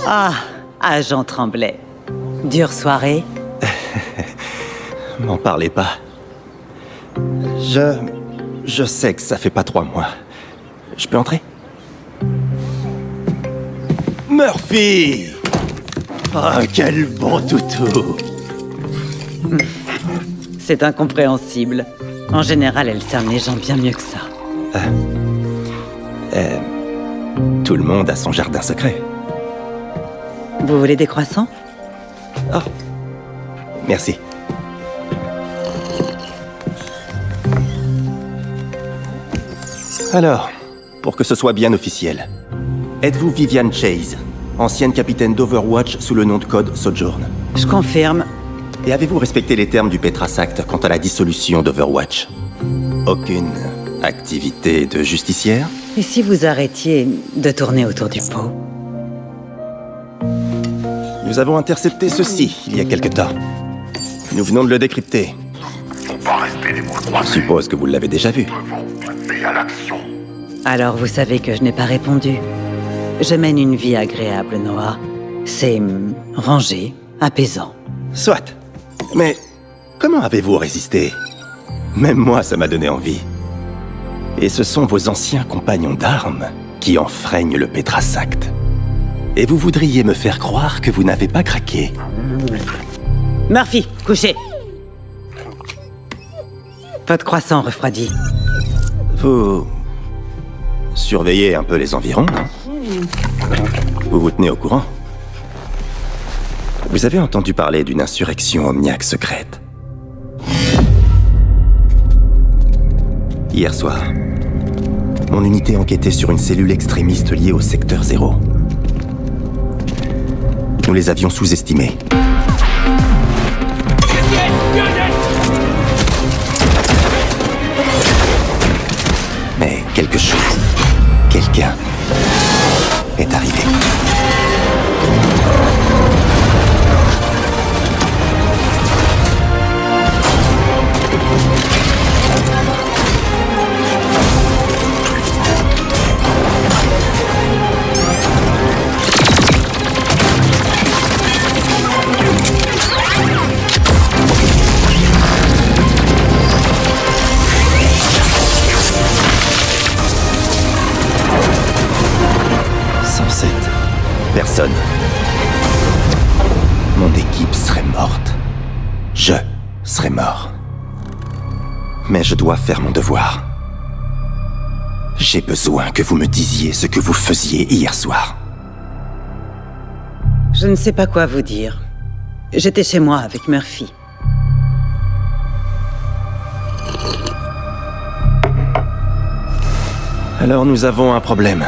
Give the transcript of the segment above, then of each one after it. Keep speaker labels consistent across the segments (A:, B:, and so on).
A: Ah, agent Tremblay. Dure soirée?
B: M'en parlez pas. Je sais que ça fait pas 3 mois. Je peux entrer? Murphy! Oh, quel bon toutou!
A: C'est incompréhensible. En général, elle cerne les gens bien mieux que ça.
B: Tout le monde a son jardin secret.
A: Vous voulez des croissants?
B: Oh, merci. Alors, pour que ce soit bien officiel, êtes-vous Vivian Chase, ancienne capitaine d'Overwatch sous le nom de code Sojourn?
A: Je confirme.
B: Et avez-vous respecté les termes du Petras Act quant à la dissolution d'Overwatch? Aucune activité de justicière?
A: Et si vous arrêtiez de tourner autour du pot?
B: Nous avons intercepté ceci il y a quelque temps. Nous venons de le décrypter.
C: Faut pas rester les bras croisés.
B: Je suppose que vous l'avez déjà vu.
C: Devons passer à l'action.
A: Alors vous savez que je n'ai pas répondu. Je mène une vie agréable, Noah. C'est rangé, apaisant.
B: Soit. Mais comment avez-vous résisté? Même moi, ça m'a donné envie. Et ce sont vos anciens compagnons d'armes qui enfreignent le Petras Act. Et vous voudriez me faire croire que vous n'avez pas craqué.
A: Murphy, couchez! Votre croissant refroidi.
B: Vous surveillez un peu les environs, non? Vous vous tenez au courant? Vous avez entendu parler d'une insurrection omniaque secrète? Hier soir, mon unité enquêtait sur une cellule extrémiste liée au secteur 0. Nous les avions sous-estimés. Mais quelque chose, quelqu'un est arrivé. Personne. Mon équipe serait morte. Je serais mort. Mais je dois faire mon devoir. J'ai besoin que vous me disiez ce que vous faisiez hier soir.
A: Je ne sais pas quoi vous dire. J'étais chez moi avec Murphy.
B: Alors nous avons un problème.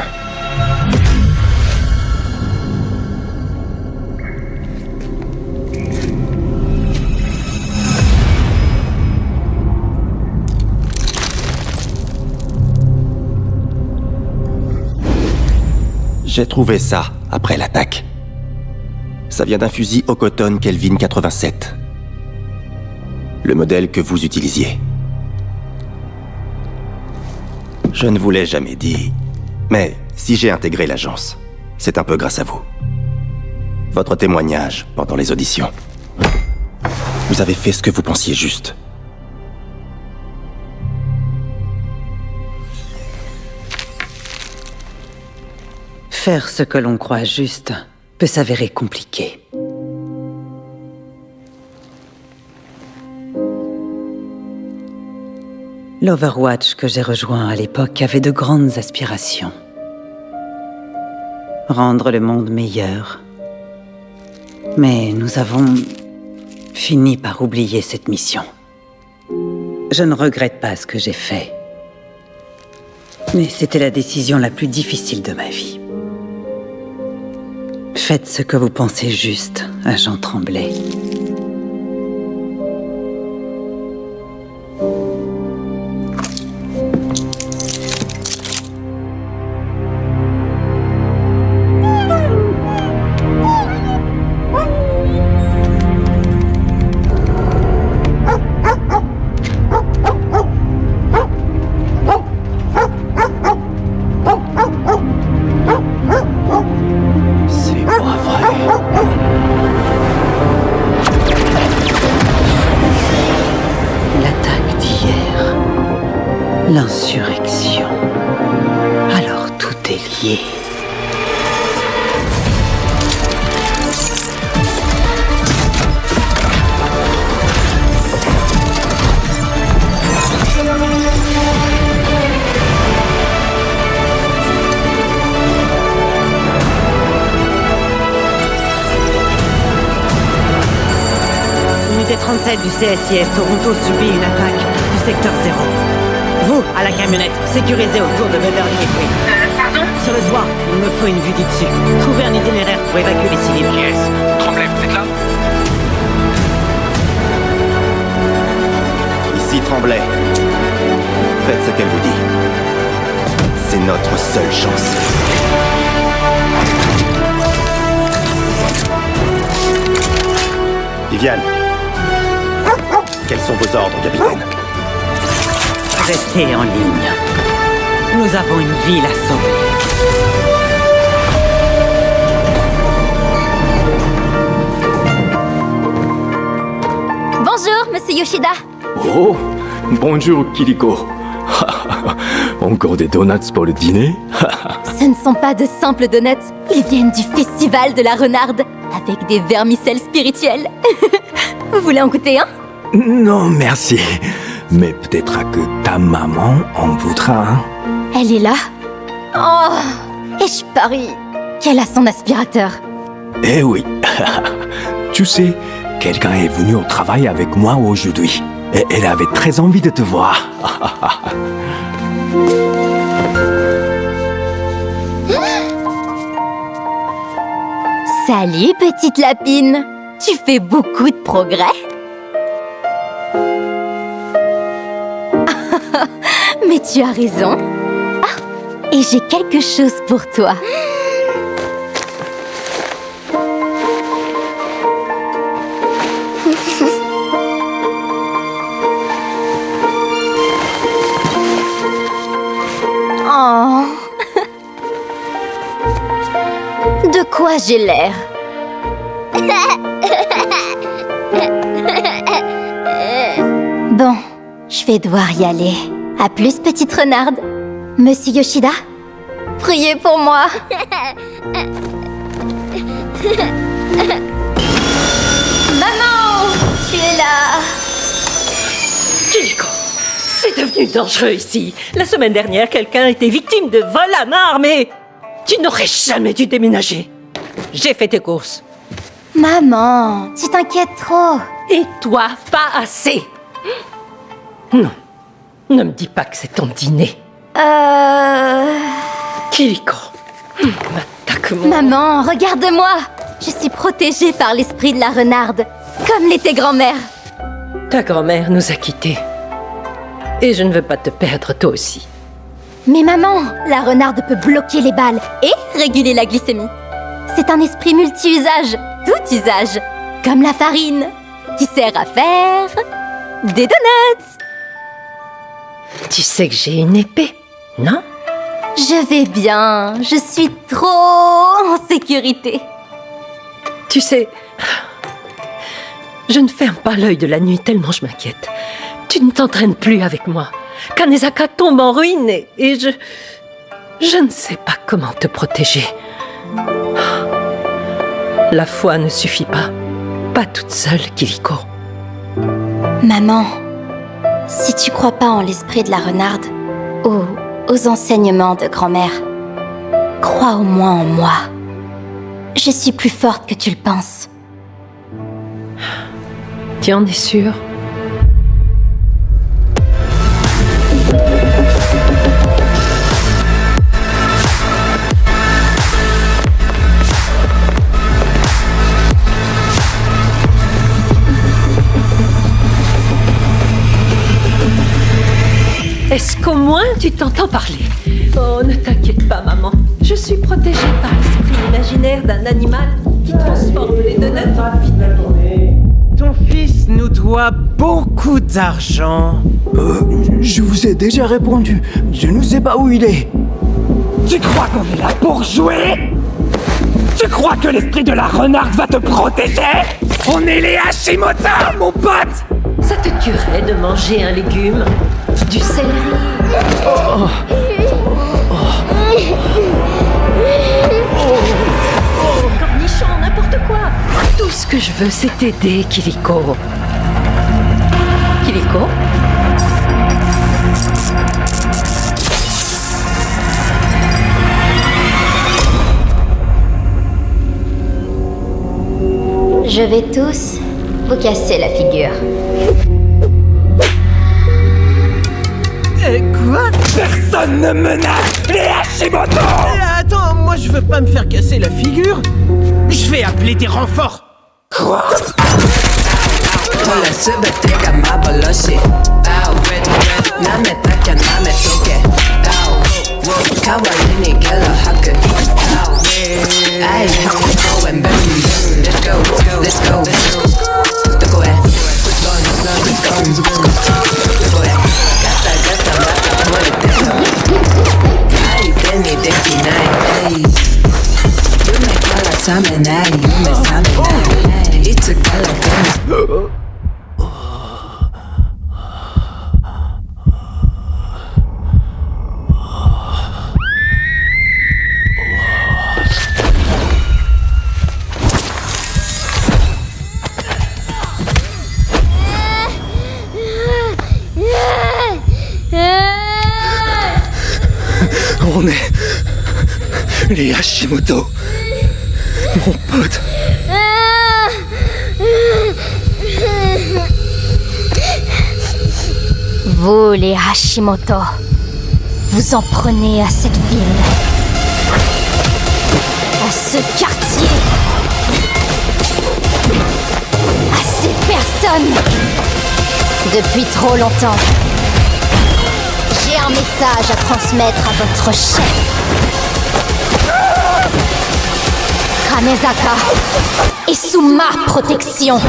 B: J'ai trouvé ça après l'attaque. Ça vient d'un fusil Okoton Kelvin 87. Le modèle que vous utilisiez. Je ne vous l'ai jamais dit, mais si j'ai intégré l'agence, c'est un peu grâce à vous. Votre témoignage pendant les auditions. Vous avez fait ce que vous pensiez juste.
A: Faire ce que l'on croit juste peut s'avérer compliqué. L'Overwatch que j'ai rejoint à l'époque avait de grandes aspirations. Rendre le monde meilleur. Mais nous avons fini par oublier cette mission. Je ne regrette pas ce que j'ai fait. Mais c'était la décision la plus difficile de ma vie. Faites ce que vous pensez juste, agent Tremblay.
B: C'est pas vrai.
A: L'insurrection. Alors tout est lié. Unité 37 du CSIS Toronto subit une attaque du secteur 0. Vous, à la camionnette, sécurisée autour de Beverly et Queen.
D: Pardon?
A: Sur le toit, il me faut une vue du dessus. Trouvez un itinéraire pour évacuer les civils.
D: Yes. Tremblay, vous êtes là?
B: Ici Tremblay. Faites ce qu'elle vous dit. C'est notre seule chance. Viviane. Quels sont vos ordres, capitaine?
A: Restez en ligne. Nous avons une ville à sauver.
E: Bonjour, Monsieur Yoshida.
F: Oh, bonjour Kiriko. Encore des donuts pour le dîner?
E: Ce ne sont pas de simples donuts, ils viennent du festival de la renarde, avec des vermicelles spirituelles. Vous voulez en goûter un?
F: Non, merci. Mais peut-être que ta maman en voudra un.
E: Elle est là. Oh, et je parie qu'elle a son aspirateur.
F: Eh oui. Tu sais, quelqu'un est venu au travail avec moi aujourd'hui. Et elle avait très envie de te voir.
E: Salut, petite lapine. Tu fais beaucoup de progrès. Mais tu as raison. Ah, et j'ai quelque chose pour toi. Oh. De quoi j'ai l'air? Bon, je vais devoir y aller. À plus, petite renarde. Monsieur Yoshida, priez pour moi. Maman, tu es là.
G: Kiriko, c'est devenu dangereux ici. La semaine dernière, quelqu'un a été victime de vol à main armée. Tu n'aurais jamais dû déménager. J'ai fait tes courses.
E: Maman, tu t'inquiètes trop.
G: Et toi, pas assez. Non, ne me dis pas que c'est ton dîner. Kiriko, attaque-moi.
E: Maman, regarde-moi. Je suis protégée par l'esprit de la renarde, comme l'était grand-mère.
G: Ta grand-mère nous a quittés. Et je ne veux pas te perdre toi aussi.
E: Mais maman, la renarde peut bloquer les balles et réguler la glycémie. C'est un esprit multi-usage, tout usage, comme la farine, qui sert à faire des donuts.
G: Tu sais que j'ai une épée, non?
E: Je vais bien, je suis trop en sécurité.
G: Tu sais, je ne ferme pas l'œil de la nuit tellement je m'inquiète. Tu ne t'entraînes plus avec moi. Kanezaka tombe en ruine et je ne sais pas comment te protéger. La foi ne suffit pas toute seule, Kiriko.
E: Maman, si tu crois pas en l'esprit de la renarde ou aux enseignements de grand-mère, crois au moins en moi. Je suis plus forte que tu le penses.
G: Tu en es sûre? Est-ce qu'au moins tu t'entends parler? Oh, ne t'inquiète pas, maman. Je suis protégée par l'esprit imaginaire d'un animal qui transforme les donuts en vie.
H: Ton fils nous doit beaucoup d'argent.
F: Je vous ai déjà répondu. Je ne sais pas où il est.
H: Tu crois qu'on est là pour jouer? Tu crois que l'esprit de la renarde va te protéger? On est les Hashimoto, mon pote!
G: Ça te tuerait de manger un légume? Du céleri? Cornichon, n'importe quoi. Tout ce que je veux, c'est t'aider, Kiliko. Kiliko?
E: Je vais tous vous casser la figure.
H: Quoi? Personne ne menace les Hashimoto!
D: Attends, moi je veux pas me faire casser la figure. Je vais appeler des renforts.
H: Quoi? On est les Hashimoto. Mon pote.
E: Vous, les Hashimoto, vous en prenez à cette ville, à ce quartier, à ces personnes. Depuis trop longtemps, j'ai un message à transmettre à votre chef. Kanezaka est sous ma protection.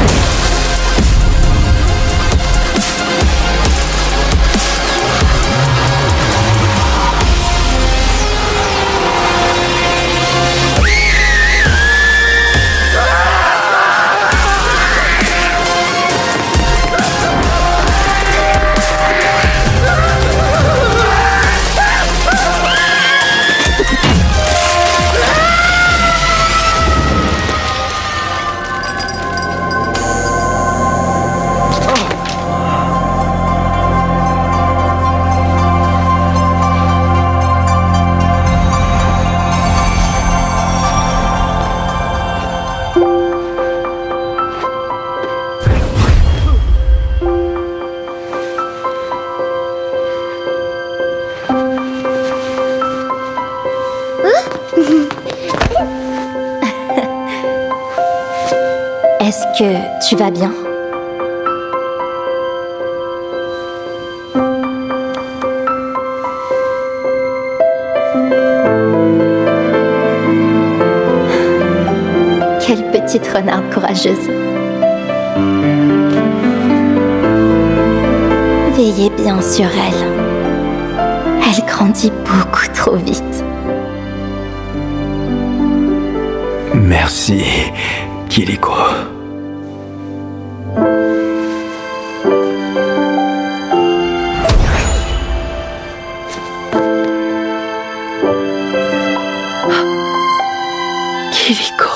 E: Est-ce que tu vas bien? Quelle petite renarde courageuse. Veillez bien sur elle. Elle grandit beaucoup trop vite.
F: Merci, Kiliko.
G: Kiliko.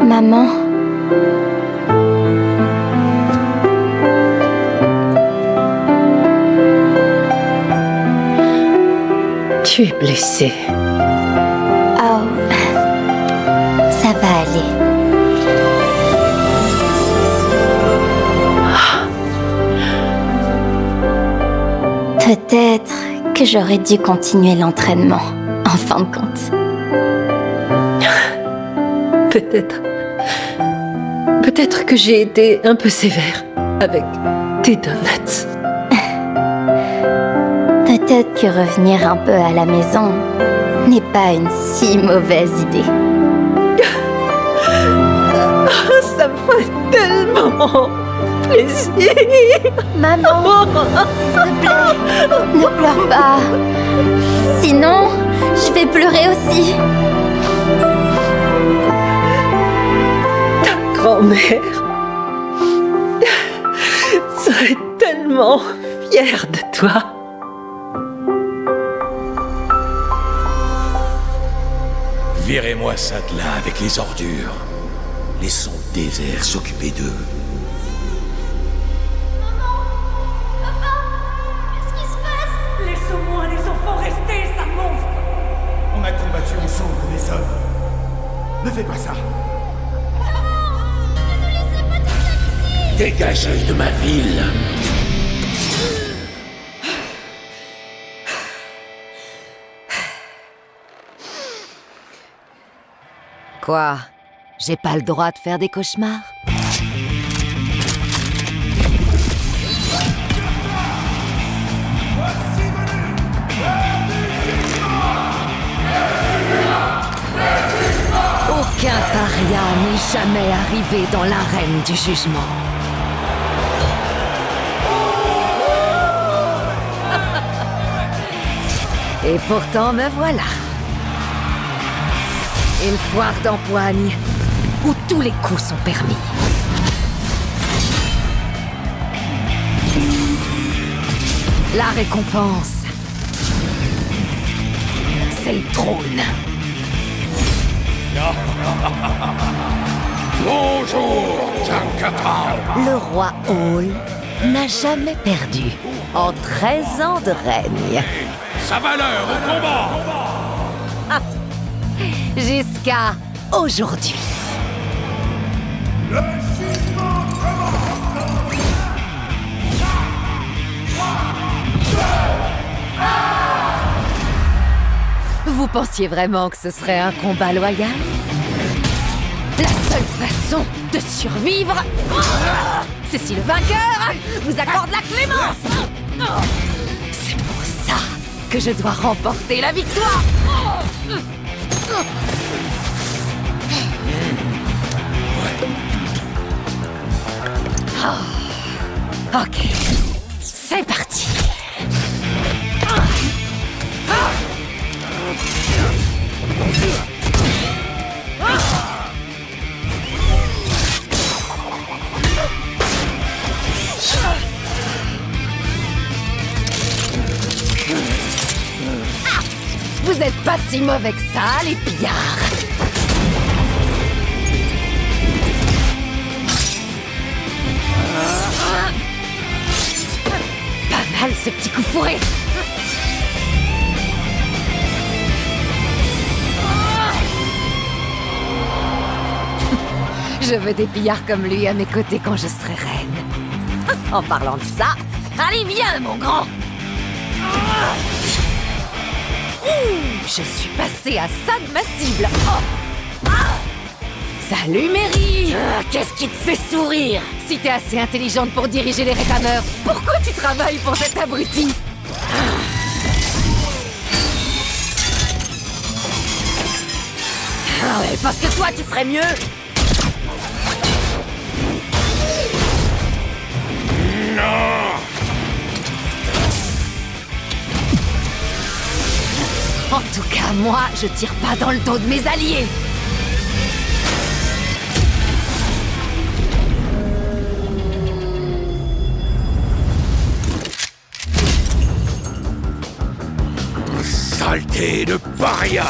E: Maman.
G: Tu es blessée.
E: Oh, ça va aller. Peut-être que j'aurais dû continuer l'entraînement, en fin de compte.
G: Peut-être. Peut-être que j'ai été un peu sévère avec tes donuts.
E: Peut-être que revenir un peu à la maison n'est pas une si mauvaise idée.
G: Ça me fait tellement plaisir.
E: Maman, s'il te plaît, ne pleure pas. Sinon, Je vais pleurer aussi.
G: Ta grand-mère serait tellement fière de toi.
I: Virez-moi ça de là avec les ordures. Laissons le désert s'occuper d'eux.
E: Qu'est-ce qui se passe?
H: Laisse-moi les enfants rester, sale monstre.
C: On a combattu ensemble, les hommes. Ne fais pas ça.
I: Dégagez de ma ville.
J: Quoi? J'ai pas le droit de faire des cauchemars? Aucun paria n'est jamais arrivé dans l'arène du jugement. Et pourtant, me voilà. Une foire d'empoigne où tous les coups sont permis. La récompense, c'est le trône.
C: Bonjour, Jankata.
J: Le roi Hall n'a jamais perdu en 13 ans de règne.
C: Sa valeur au combat.
J: Jusqu'à aujourd'hui. Vous pensiez vraiment que ce serait un combat loyal? La seule façon de survivre, c'est si le vainqueur vous accorde la clémence. C'est pour ça que je dois remporter la victoire. Ok, c'est parti. Vous êtes pas si mauvais que ça, les pillards. Pas mal ce petit coup fourré. Je veux des pillards comme lui à mes côtés quand je serai reine. En parlant de ça, allez viens mon grand. Je suis passée à ça de ma cible. Salut Mary. Qu'est-ce qui te fait sourire? Si t'es assez intelligente pour diriger les réclameurs, pourquoi tu travailles pour cet abruti? Ah ouais, parce que toi tu ferais mieux. En tout cas, moi, je tire pas dans le dos de mes alliés.
C: Saleté de paria.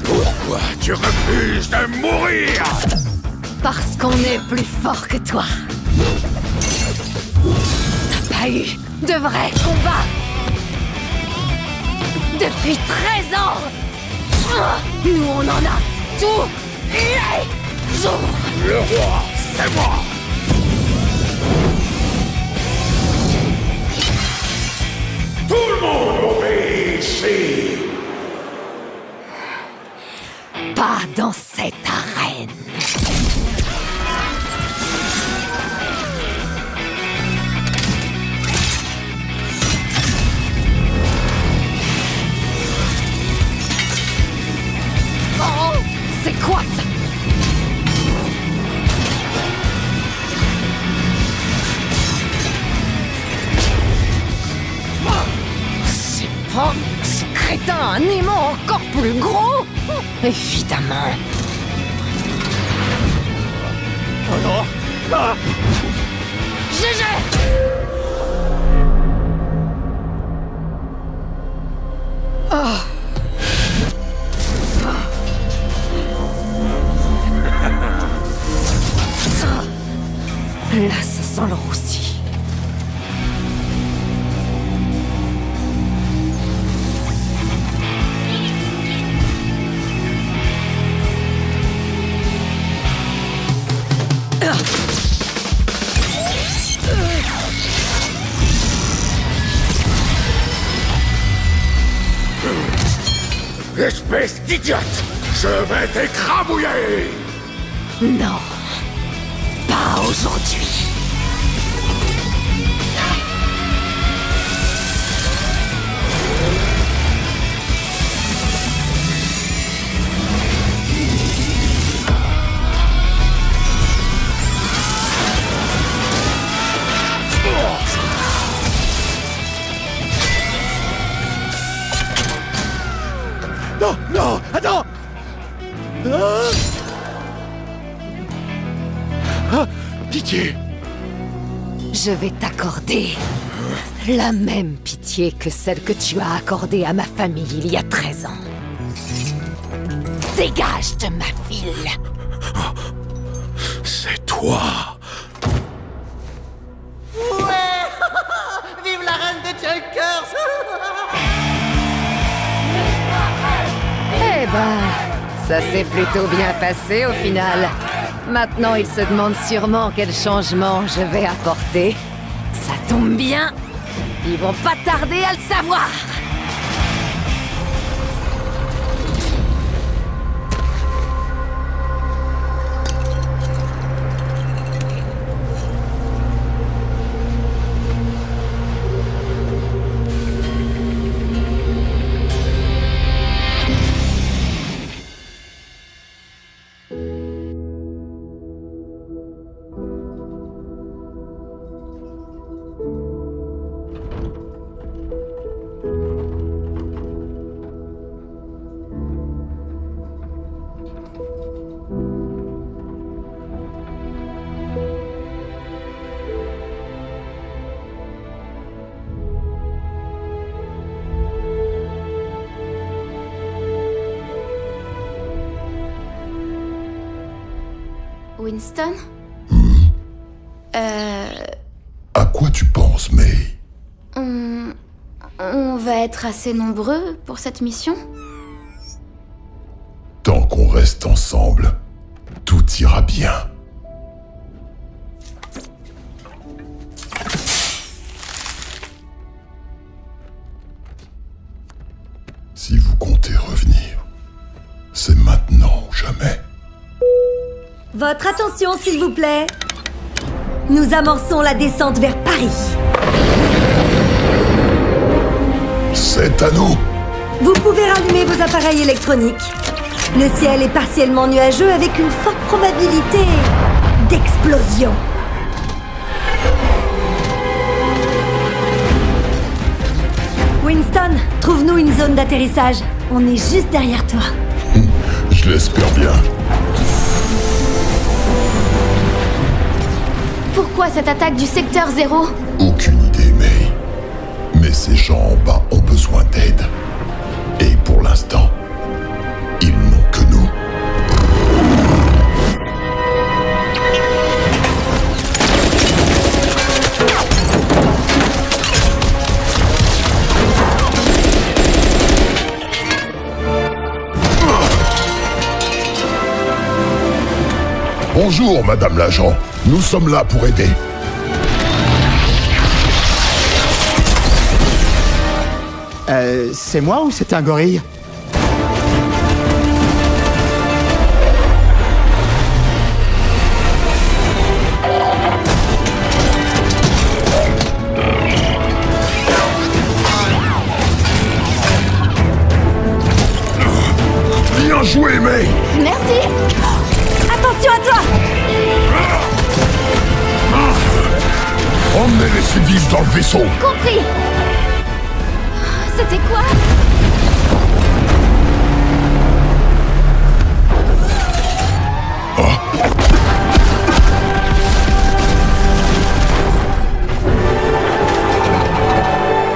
C: Pourquoi tu refuses de mourir?
J: Parce qu'on est plus fort que toi. T'as pas eu de vrais combats depuis 13 ans. Nous, on en a tous les jours.
C: Le roi, c'est moi. Tout le monde obéit ici.
J: Pas dans cette arène. Oh, c'est quoi ça? C'est pas ce crétin un aimant plus gros. Évidemment.
C: Oh non! Ah!
J: GG! Oh. Là, ça sent le roussi.
C: Espèce d'idiote! Je vais t'écrabouiller!
J: Non, pas aujourd'hui.
C: Non, non, attends! Pitié!
J: Je vais t'accorder la même pitié que celle que tu as accordée à ma famille il y a 13 ans. Dégage de ma ville!
C: C'est toi!
D: Ouais. Vive la reine des Junkers.
J: Eh ben, ça s'est plutôt bien passé au final. Maintenant, il se demande sûrement quel changement je vais apporter. Ça tombe bien, ils vont pas tarder à le savoir.
E: Winston?
K: À quoi tu penses, May?
E: On va être assez nombreux pour cette mission?
K: Tant qu'on reste ensemble, tout ira bien. Si vous comptez revenir, c'est maintenant ou jamais.
L: Votre attention, s'il vous plaît. Nous amorçons la descente vers Paris.
K: C'est à nous.
L: Vous pouvez rallumer vos appareils électroniques. Le ciel est partiellement nuageux avec une forte probabilité d'explosion. Winston, trouve-nous une zone d'atterrissage. On est juste derrière toi.
K: Je l'espère bien.
E: Pourquoi cette attaque du secteur 0?
K: Aucune idée, May. Mais ces gens en bas ont besoin d'aide. Et pour l'instant, ils n'ont que nous. Bonjour, Madame l'agent. Nous sommes là pour aider.
M: C'est moi ou c'est un gorille?
K: Bien joué, May.
E: Merci.
L: Attention à toi.
K: Emmenez les civils dans le vaisseau.
E: Compris. C'était quoi?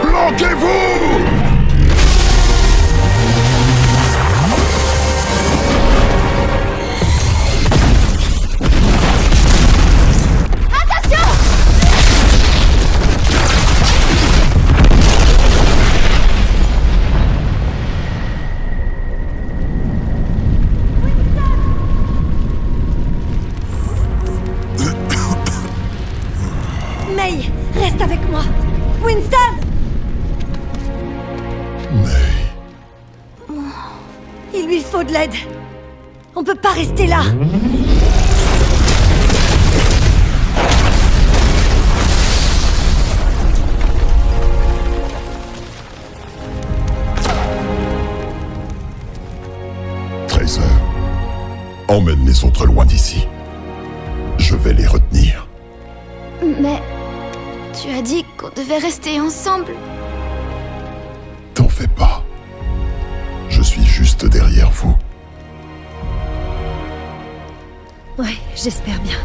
K: Planquez-vous!
L: May, reste avec moi. Winston!
K: May...
L: Il lui faut de l'aide. On peut pas rester là.
K: Tracer, emmène les autres loin d'ici. Je vais les retenir.
E: Mais... tu as dit qu'on devait rester ensemble.
K: T'en fais pas. Je suis juste derrière vous.
G: Ouais, j'espère bien.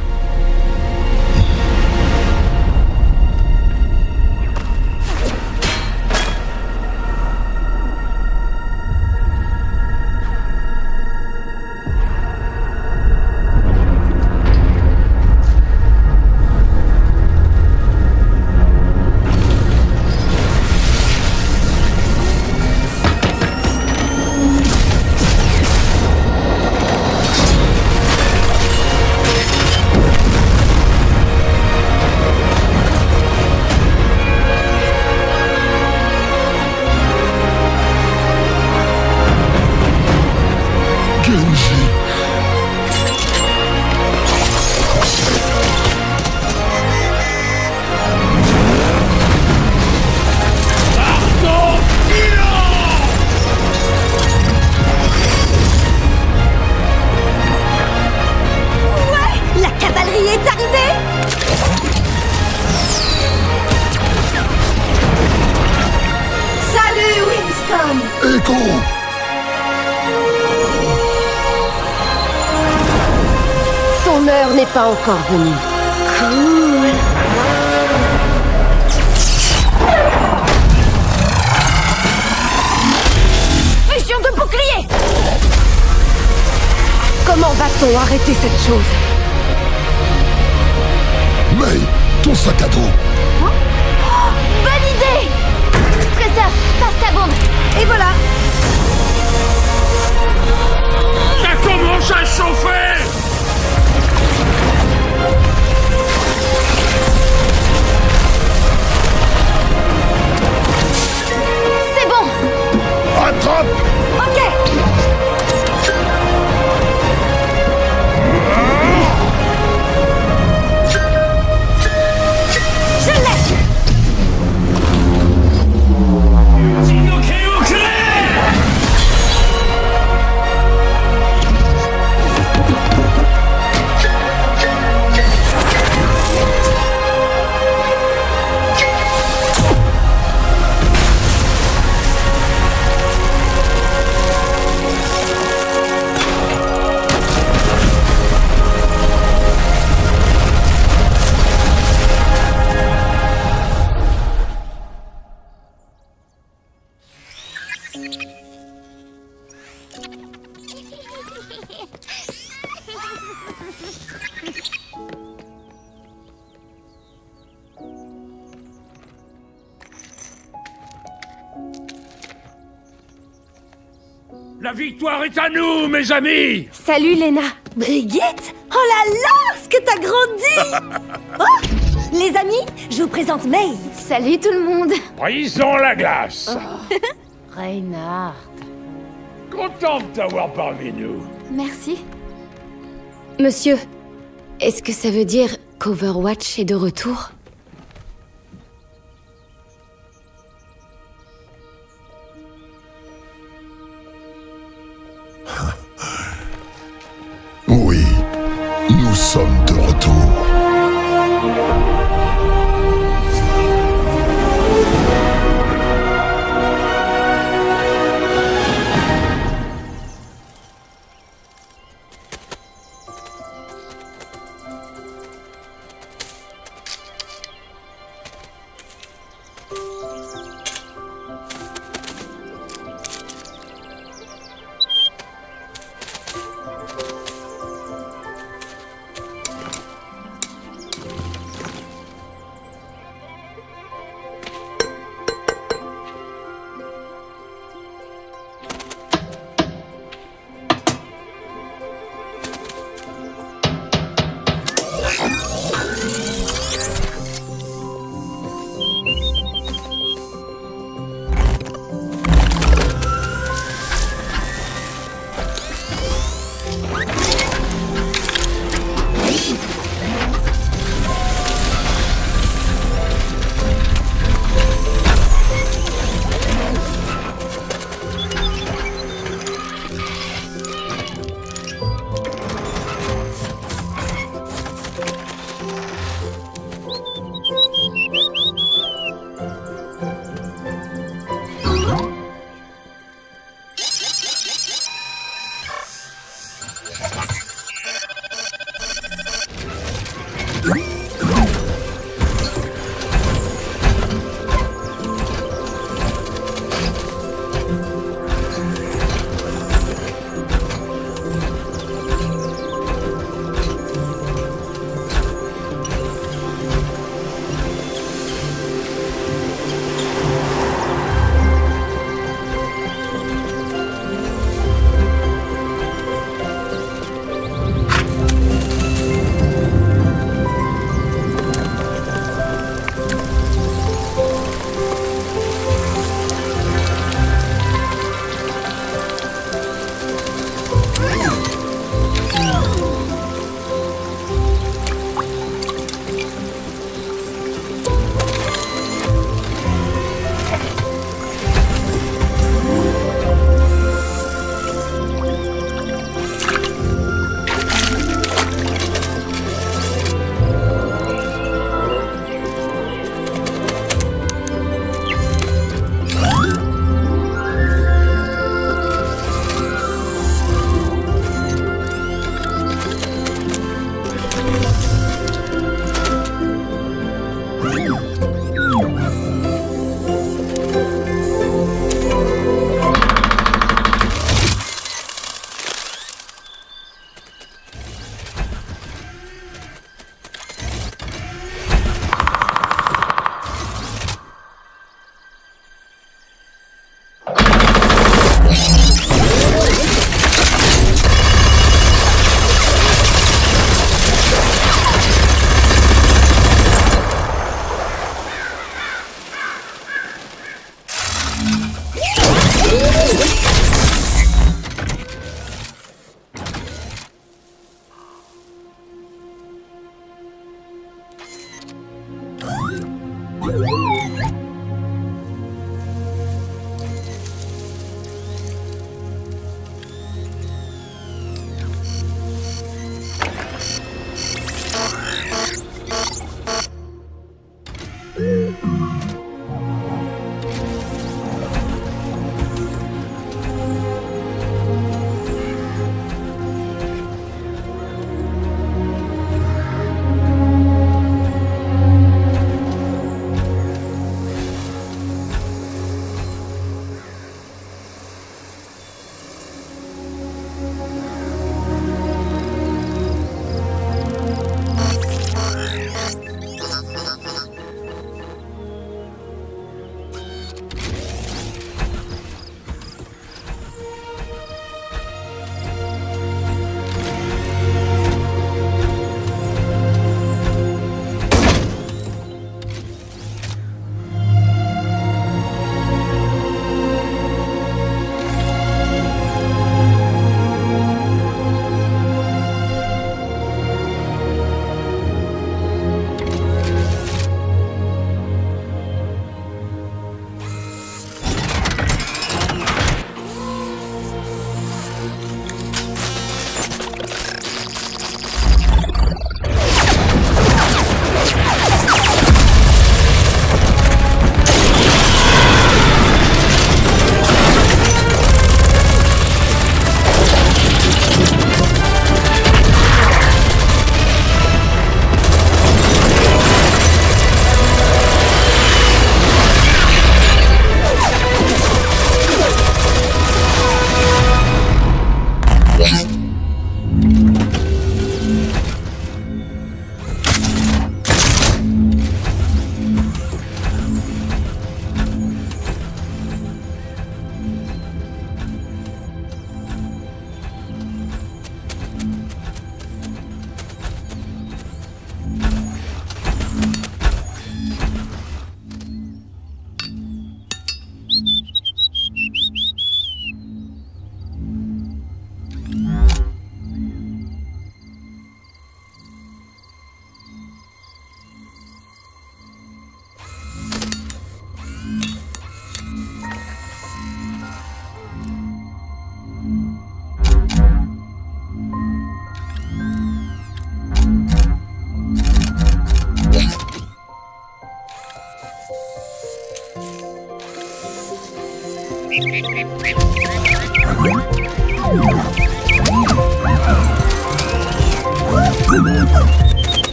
K: Echo!
J: Ton heure n'est pas encore venue.
E: Cool.
J: Fusion de bouclier! Comment va-t-on arrêter cette chose?
K: May, ton sac à dos!
E: Bonne idée! Trésor, passe ta bombe!
L: Et voilà!
C: Ça commence à chauffer!
E: C'est bon!
K: Attrape!
L: Ok! Je l'ai!
C: La victoire est à nous, mes amis!
J: Salut, Lena.
L: Brigitte? Oh là là, ce que t'as grandi! Oh! Les amis, je vous présente May.
E: Salut tout le monde.
C: Brisons la glace!
J: Reynard.
C: Content de t'avoir parmi nous.
E: Merci.
J: Monsieur, est-ce que ça veut dire qu'Overwatch est de retour?
K: Oui, nous sommes de retour.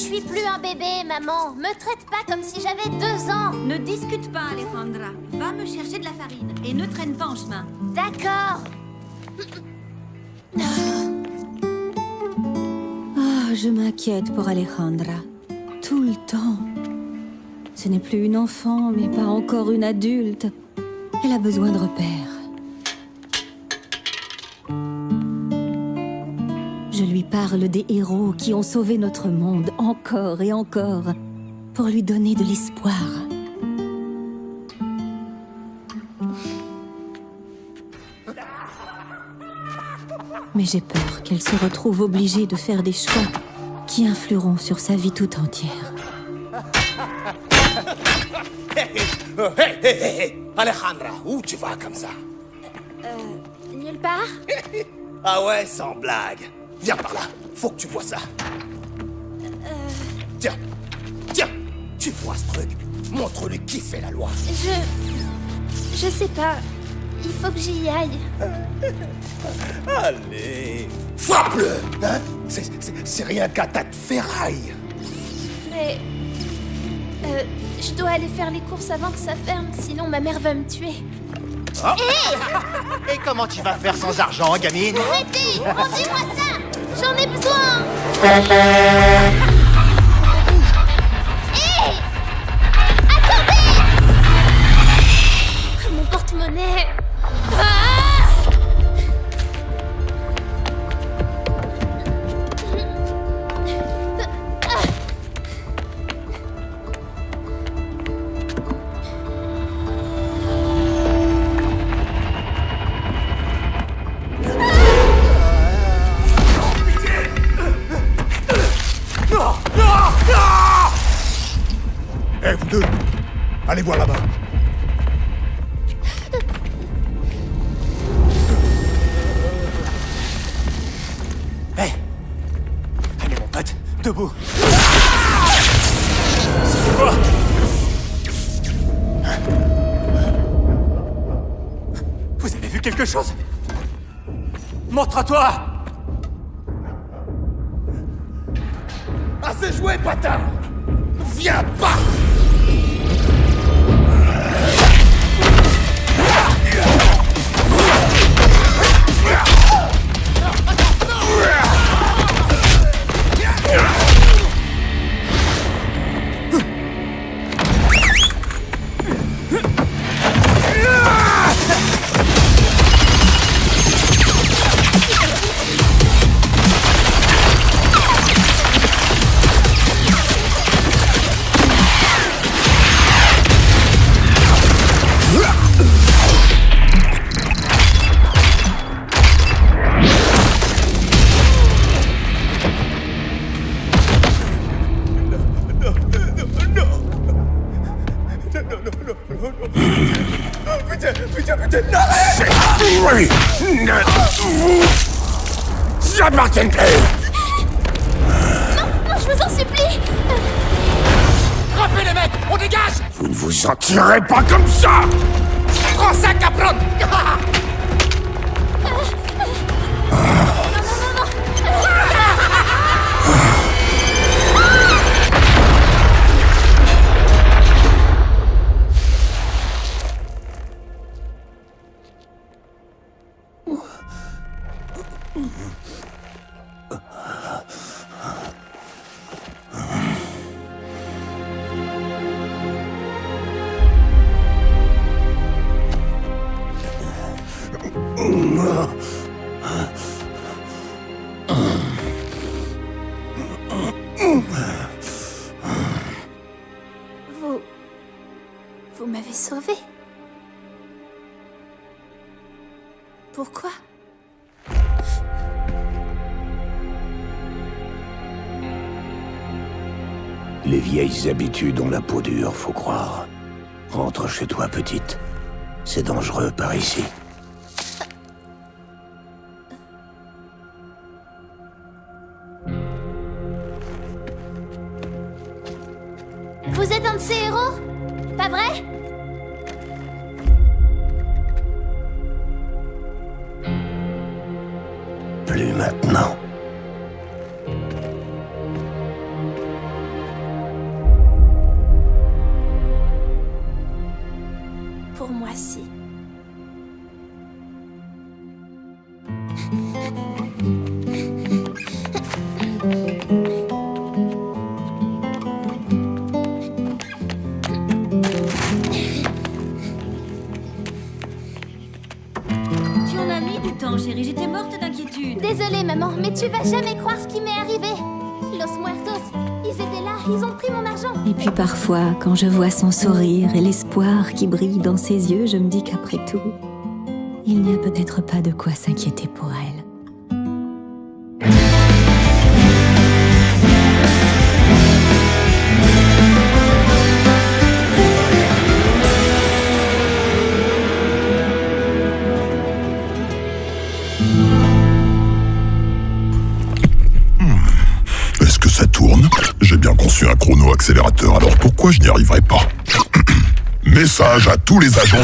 E: suis plus un bébé, maman. Me traite pas comme si j'avais 2 ans.
M: Ne discute pas, Alejandra. Va me chercher de la farine et ne traîne pas en chemin.
E: D'accord.
M: Ah, je m'inquiète pour Alejandra. Tout le temps. Ce n'est plus une enfant, mais pas encore une adulte. Elle a besoin de repères. Je lui parle des héros qui ont sauvé notre monde encore et encore, pour lui donner de l'espoir. Mais j'ai peur qu'elle se retrouve obligée de faire des choix qui influeront sur sa vie tout entière.
C: Hé, Alejandra, où tu vas comme ça?
E: Nulle part.
C: Ah ouais, sans blague. Viens par là, faut que tu vois ça. Tiens, tu vois ce truc? Montre-lui qui fait la loi.
E: Je sais pas. Il faut que j'y aille.
C: Allez, frappe-le, hein? C'est rien qu'à tas de ferraille.
E: Mais... je dois aller faire les courses avant que ça ferme, sinon ma mère va me tuer.
C: Oh. Et comment tu vas faire sans argent, gamine?
E: Arrêtez! Rendez-moi ça! J'en ai besoin! Hé! Attendez! Mon porte-monnaie...
C: Eh, vous deux, allez voir là-bas. Hé, allez mon pote, debout. C'est quoi? Vous avez vu quelque chose? Montre-toi! Assez joué, bâtard! Viens pas!
K: Oui, ne vous appartiennent plus.
E: Non, je vous en supplie.
C: Rappelez les mecs, on dégage!
K: Vous ne vous en tirez pas comme ça.
C: Prends ça, Capron!
E: Vous m'avez sauvé. Pourquoi?
K: Les vieilles habitudes ont la peau dure, faut croire. Rentre chez toi, petite. C'est dangereux par ici.
E: Vous êtes un de ces héros? Pas vrai?
K: Plus maintenant.
M: d'inquiétude.
E: Désolée, maman, mais tu vas jamais croire ce qui m'est arrivé. Los Muertos, ils étaient là, ils ont pris mon argent.
M: Et puis parfois, quand je vois son sourire et l'espoir qui brille dans ses yeux, je me dis qu'après tout, il n'y a peut-être pas de quoi s'inquiéter pour elle.
K: Est-ce que ça tourne? J'ai bien conçu un chrono-accélérateur, alors pourquoi je n'y arriverai pas? Message à tous les agents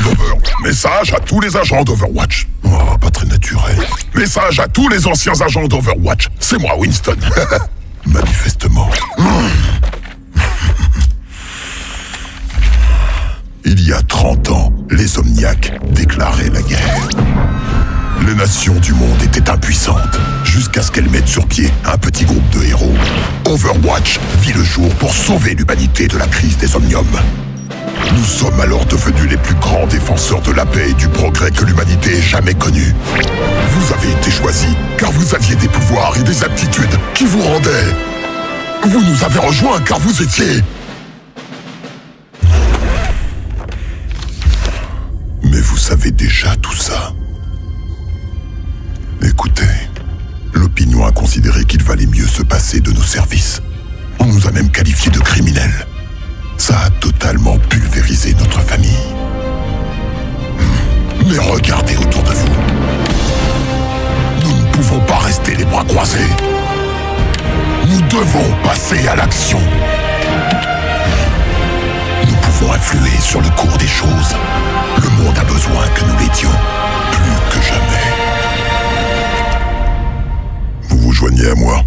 K: Message à tous les agents d'Overwatch. Oh, pas très naturel. Message à tous les anciens agents d'Overwatch. C'est moi, Winston. Manifestement. Il y a 30 ans, les Omniacs déclaraient la guerre. Les nations du monde étaient impuissantes, jusqu'à ce qu'elles mettent sur pied un petit groupe de héros. Overwatch vit le jour pour sauver l'humanité de la crise des Omniums. Nous sommes alors devenus les plus grands défenseurs de la paix et du progrès que l'humanité ait jamais connu. Vous avez été choisis car vous aviez des pouvoirs et des aptitudes qui vous rendaient. Vous nous avez rejoints car vous étiez... Mais vous savez déjà tout ça. Écoutez, l'opinion a considéré qu'il valait mieux se passer de nos services. On nous a même qualifiés de criminels. Ça a totalement pulvérisé notre famille. Mais regardez autour de vous. Nous ne pouvons pas rester les bras croisés. Nous devons passer à l'action. Nous pouvons influer sur le cours des choses. Le monde a besoin que nous l'aidions, plus que jamais. Vous vous joignez à moi?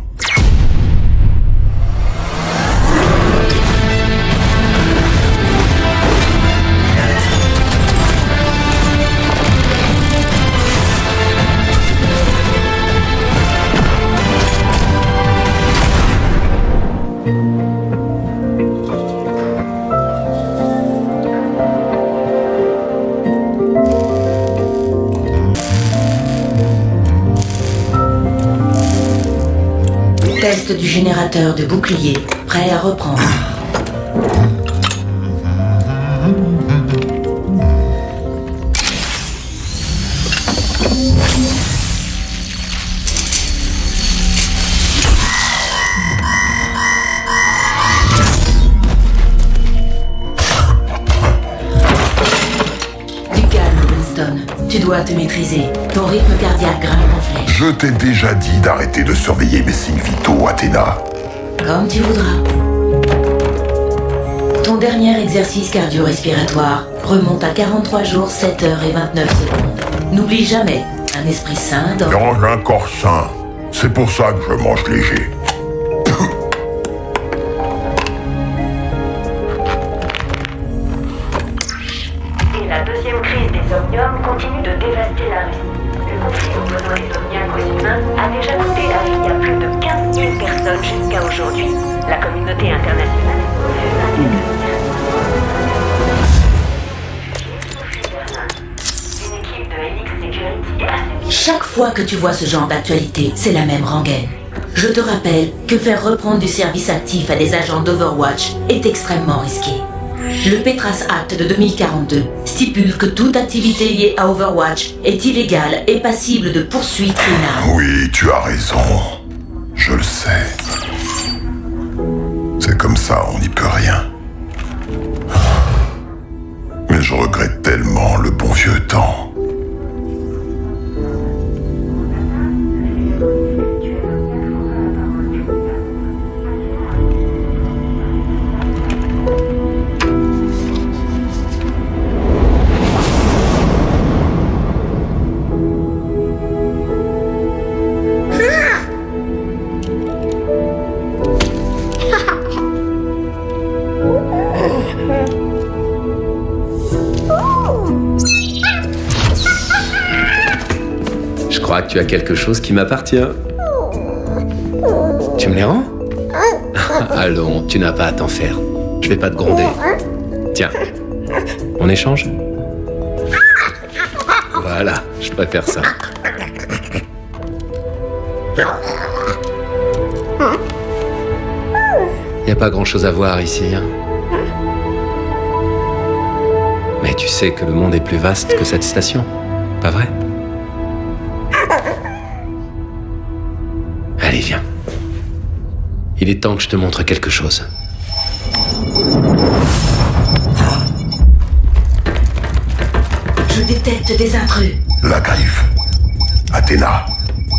N: Test du générateur de bouclier, prêt à reprendre. Du calme, Winston. Tu dois te maîtriser. Ton rythme cardiaque grimpe en flèche.
K: Je t'ai déjà dit d'arrêter de surveiller mes signes vitaux, Athéna.
N: Comme tu voudras. Ton dernier exercice cardio-respiratoire remonte à 43 jours, 7 heures et 29 secondes. N'oublie jamais, un esprit sain dort.
K: J'ai un corps sain. C'est pour ça que je mange léger.
O: Et la deuxième crise des Omniums continue de dévaster la Russie. Le conflit opposant les Omniacs aux humains a déjà coûté la vie à plus de 15 000 personnes jusqu'à aujourd'hui. La communauté internationale refuse d'intervenir. Une équipe de Helix Security a...
N: Chaque fois que tu vois ce genre d'actualité, c'est la même rengaine. Je te rappelle que faire reprendre du service actif à des agents d'Overwatch est extrêmement risqué. Le Petras Act de 2042 stipule que toute activité liée à Overwatch est illégale et passible de poursuites pénales.
K: Oui, tu as raison. Je le sais. C'est comme ça, on n'y peut rien. Mais je regrette tellement le bon vieux temps.
P: Je crois que tu as quelque chose qui m'appartient. Tu me les rends? Allons, tu n'as pas à t'en faire. Je vais pas te gronder. Tiens, on échange? Voilà, je préfère ça. Y a pas grand-chose à voir ici, hein. Mais tu sais que le monde est plus vaste que cette station, pas vrai? Allez, viens. Il est temps que je te montre quelque chose.
N: Je détecte des intrus.
K: La griffe. Athéna,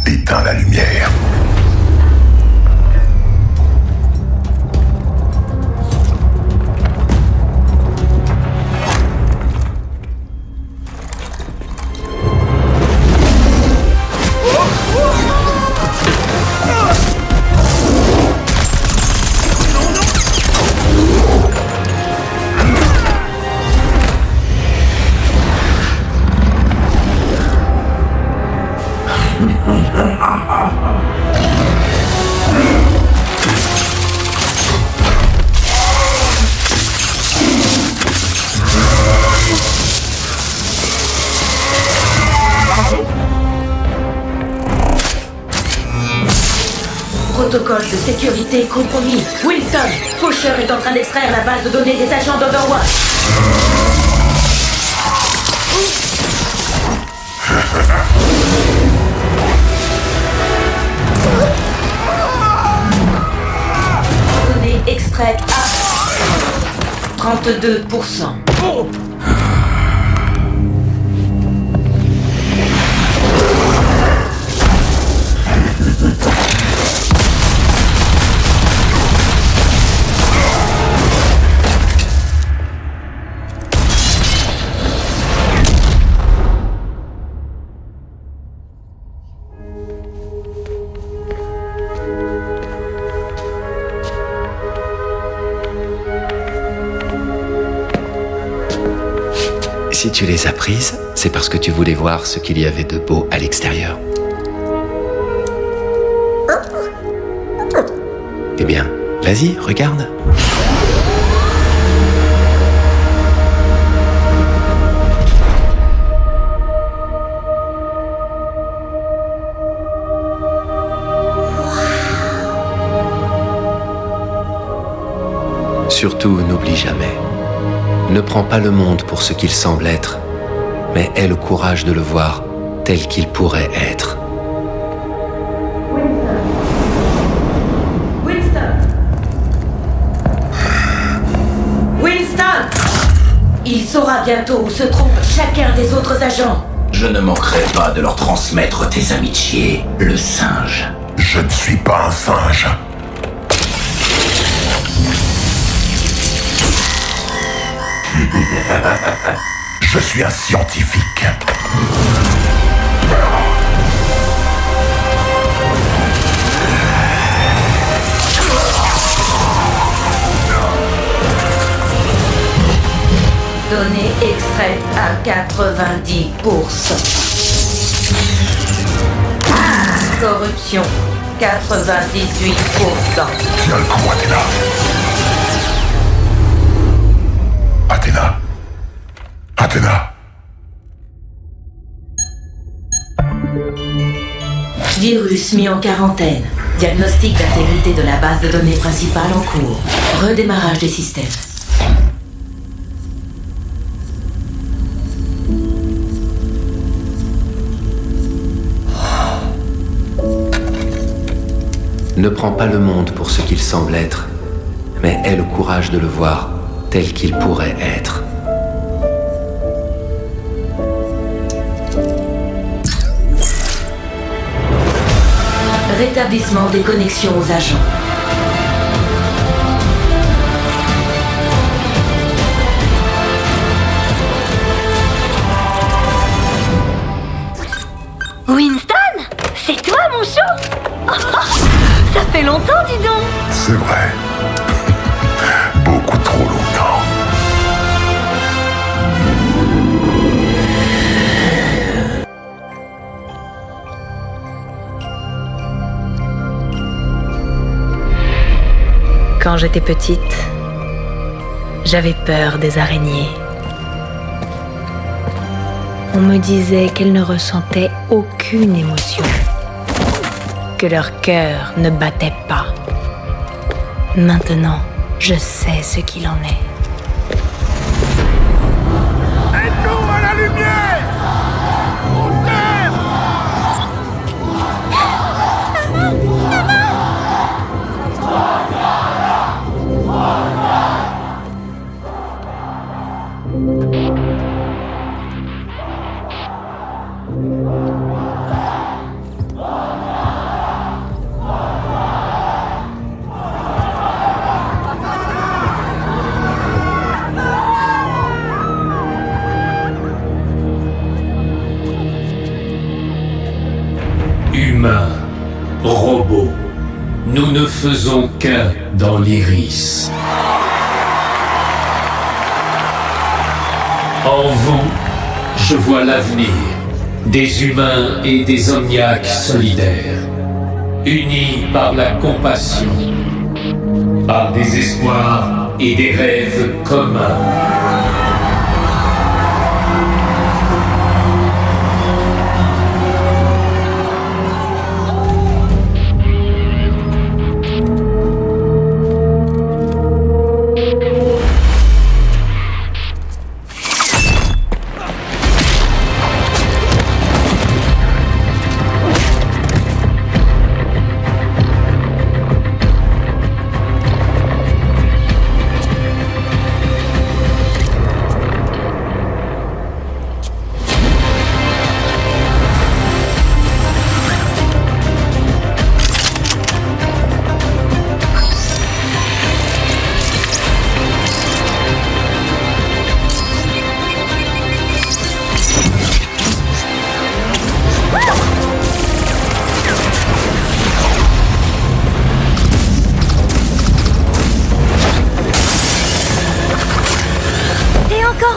K: éteins la lumière.
N: Protocole de sécurité compromis. Winston, Faucheur est en train d'extraire la base de données des agents d'Overwatch. Données extraites à 32%.
P: Si tu les as prises, c'est parce que tu voulais voir ce qu'il y avait de beau à l'extérieur. Eh bien, vas-y, regarde. Surtout, n'oublie jamais. Ne prends pas le monde pour ce qu'il semble être, mais aie le courage de le voir tel qu'il pourrait être.
N: Winston! Il saura bientôt où se trouve chacun des autres agents.
I: Je ne manquerai pas de leur transmettre tes amitiés, le singe.
K: Je ne suis pas un singe. Je suis un scientifique.
N: Données extraites à 90%. Corruption, 98%.
K: Tiens le coup, Athéna. Athéna. Athéna.
N: Virus mis en quarantaine. Diagnostic d'intégrité de la base de données principale en cours. Redémarrage des systèmes.
P: Ne prends pas le monde pour ce qu'il semble être, mais aie le courage de le voir tel qu'il pourrait être.
N: Rétablissement des connexions aux agents.
L: Winston? C'est toi, mon chou? Ça fait longtemps, dis donc.
K: C'est vrai. Beaucoup trop longtemps.
Q: Quand j'étais petite, j'avais peur des araignées. On me disait qu'elles ne ressentaient aucune émotion. que leur cœur ne battait pas. Maintenant, je sais ce qu'il en est.
C: Aide-nous à la lumière! On t'aime!
R: Humains, robots, nous ne faisons qu'un dans l'Iris. En vous, je vois l'avenir des humains et des omniaques solidaires, unis par la compassion, par des espoirs et des rêves communs.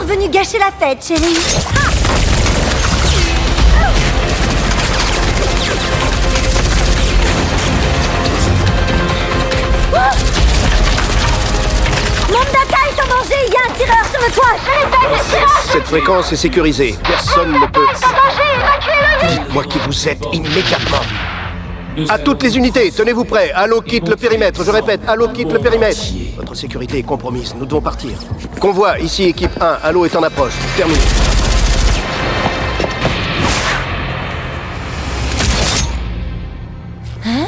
L: Venu gâcher la fête, chérie. Mon data est en danger. Il y a un tireur sur le toit. Je répète, le tireur.
S: Cette fréquence est sécurisée. Personne ne peut... Dites-moi qui vous êtes immédiatement. À toutes les unités, tenez-vous prêts. Halo quitte le périmètre. Je répète, Halo quitte le périmètre. Votre sécurité est compromise. Nous devons partir. Convoi, ici équipe 1. Halo est en approche. Terminé.
L: Hein?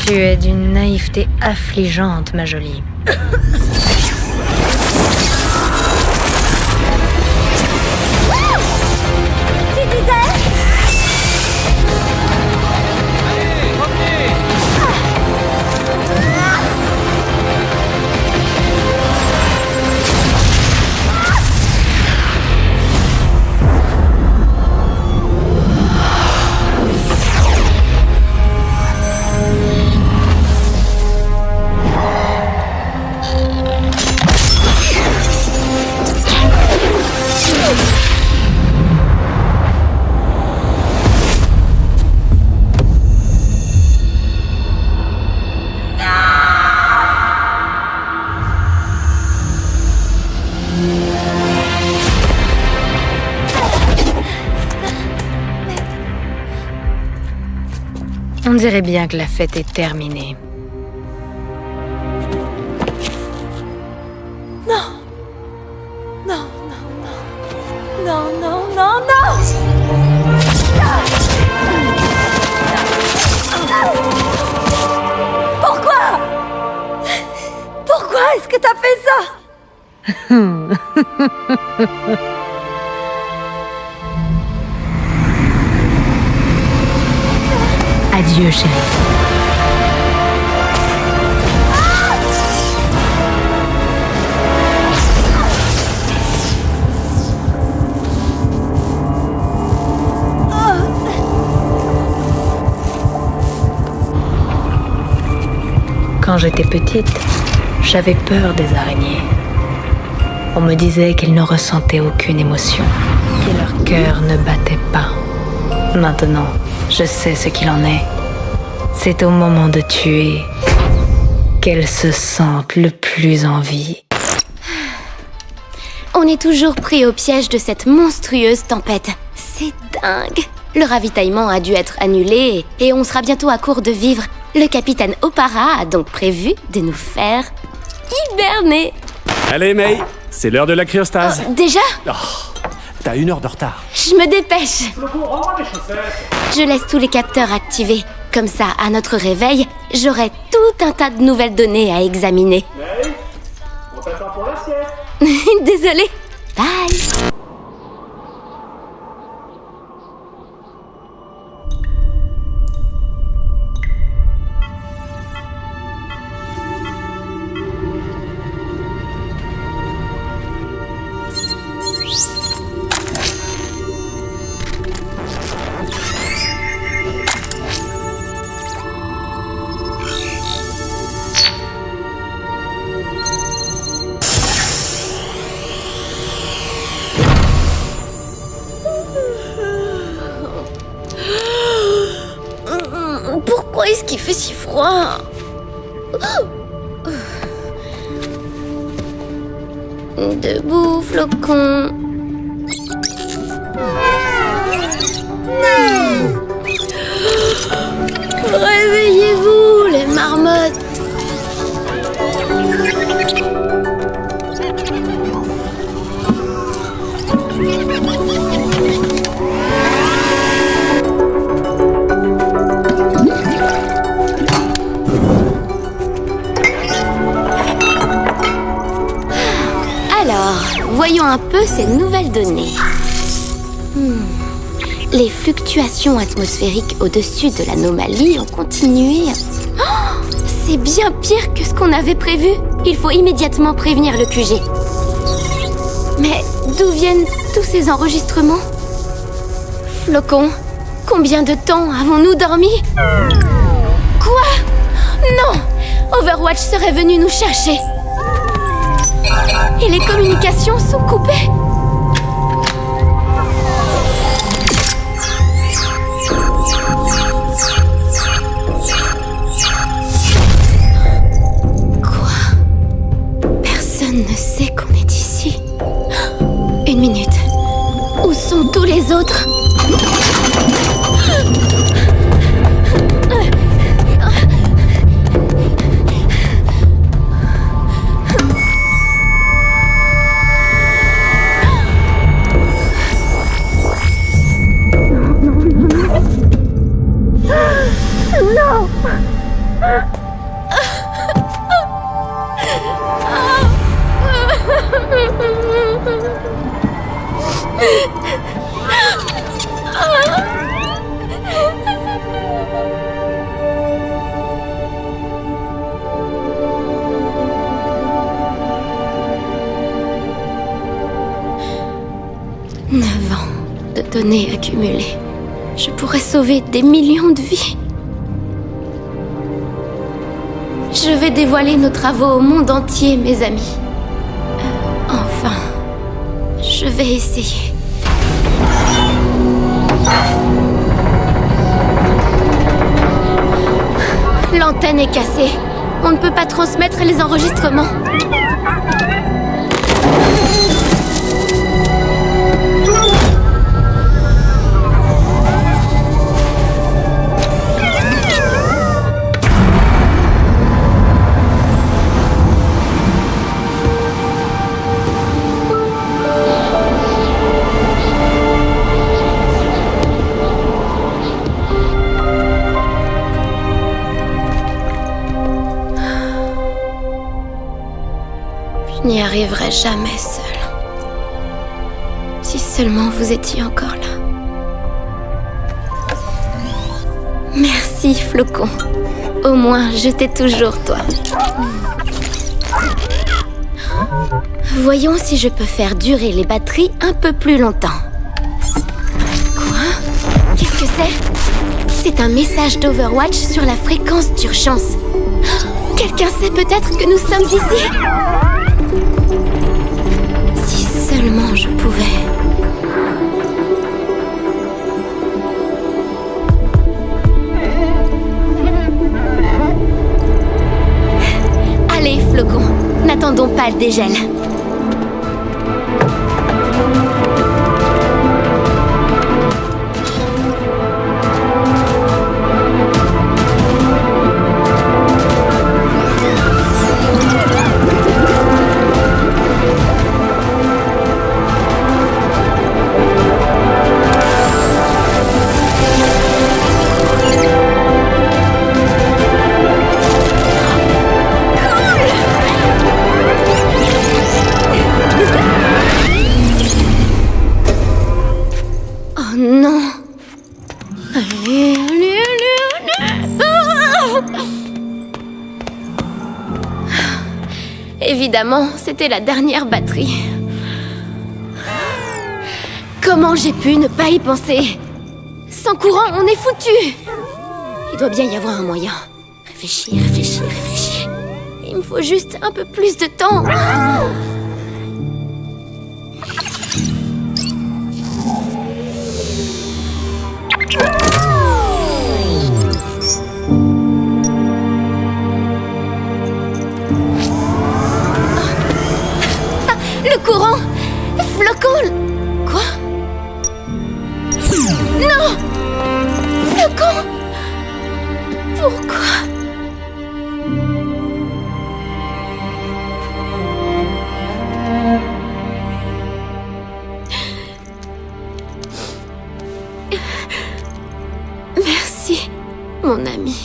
Q: Tu es d'une naïveté affligeante, ma jolie.
L: Tu disais?
Q: On dirait bien que la fête est terminée.
L: Non. Non, non, non. Non, non, non, non. Pourquoi? Pourquoi est-ce que t'as fait ça?
Q: Adieu, chérie. Quand j'étais petite, j'avais peur des araignées. On me disait qu'elles ne ressentaient aucune émotion, que leur cœur ne battait pas. Maintenant, je sais ce qu'il en est. C'est au moment de tuer qu'elles se sentent le plus en vie.
E: On est toujours pris au piège de cette monstrueuse tempête. C'est dingue. Le ravitaillement a dû être annulé et on sera bientôt à court de vivres. Le capitaine Opara a donc prévu de nous faire hiberner.
F: Allez, May, c'est l'heure de la cryostase.
E: Déjà ?
F: Oh, t'as 1 heure de retard.
E: Je me dépêche. Je laisse tous les capteurs activés. Comme ça, à notre réveil, j'aurai tout un tas de nouvelles données à examiner.
H: May, on t'attend pour la sieste.
E: Désolée. Bye. Pourquoi est-ce qu'il fait si froid ? Debout, Flocon. Réveillez-vous, les marmottes. Voyons un peu ces nouvelles données. Les fluctuations atmosphériques au-dessus de l'anomalie ont continué. Oh, c'est bien pire que ce qu'on avait prévu. Il faut immédiatement prévenir le QG. Mais d'où viennent tous ces enregistrements ? Flocon, combien de temps avons-nous dormi ? Quoi ? Non ! Overwatch serait venu nous chercher. Et les communications sont coupées. Quoi ? Personne ne sait qu'on est ici. 1 minute. Où sont tous les autres ? Non. De données accumulées. Je pourrais sauver des millions de vies. Je vais dévoiler nos travaux au monde entier, mes amis. Enfin, je vais essayer. L'antenne est cassée. On ne peut pas transmettre les enregistrements. Je n'y arriverai jamais seule. Si seulement vous étiez encore là. Merci, Flocon. Au moins, je t'ai toujours, toi. Voyons si je peux faire durer les batteries un peu plus longtemps. Quoi ? Qu'est-ce que c'est ? C'est un message d'Overwatch sur la fréquence d'urgence. Quelqu'un sait peut-être que nous sommes ici? Si seulement je pouvais... Allez, Flocon, n'attendons pas le dégel. Évidemment, c'était la dernière batterie. Comment j'ai pu ne pas y penser? Sans courant, on est foutu. Il doit bien y avoir un moyen. Réfléchis, réfléchis, réfléchis. Il me faut juste un peu plus de temps. Le courant! Flocon! Quoi? Non! Flocon! Pourquoi? Merci, mon ami.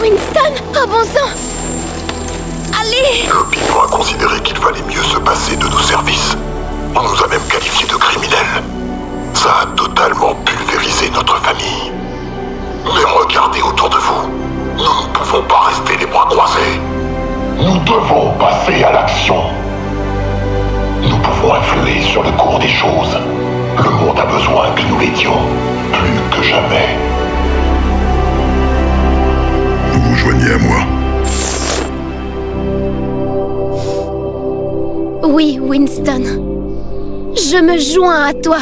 E: Winston, oh bon sang! Allez!
K: Le Pivot a considéré qu'il fallait mieux se passer de nos services. On nous a même qualifiés de criminels. Ça a totalement pulvérisé notre famille. Mais regardez autour de vous. Nous ne pouvons pas rester les bras croisés. Nous devons passer à l'action. Nous pouvons influer sur le cours des choses. Le monde a besoin que nous l'aidions, plus que jamais. Vous vous joignez à moi?
E: Oui, Winston. Je me joins à toi.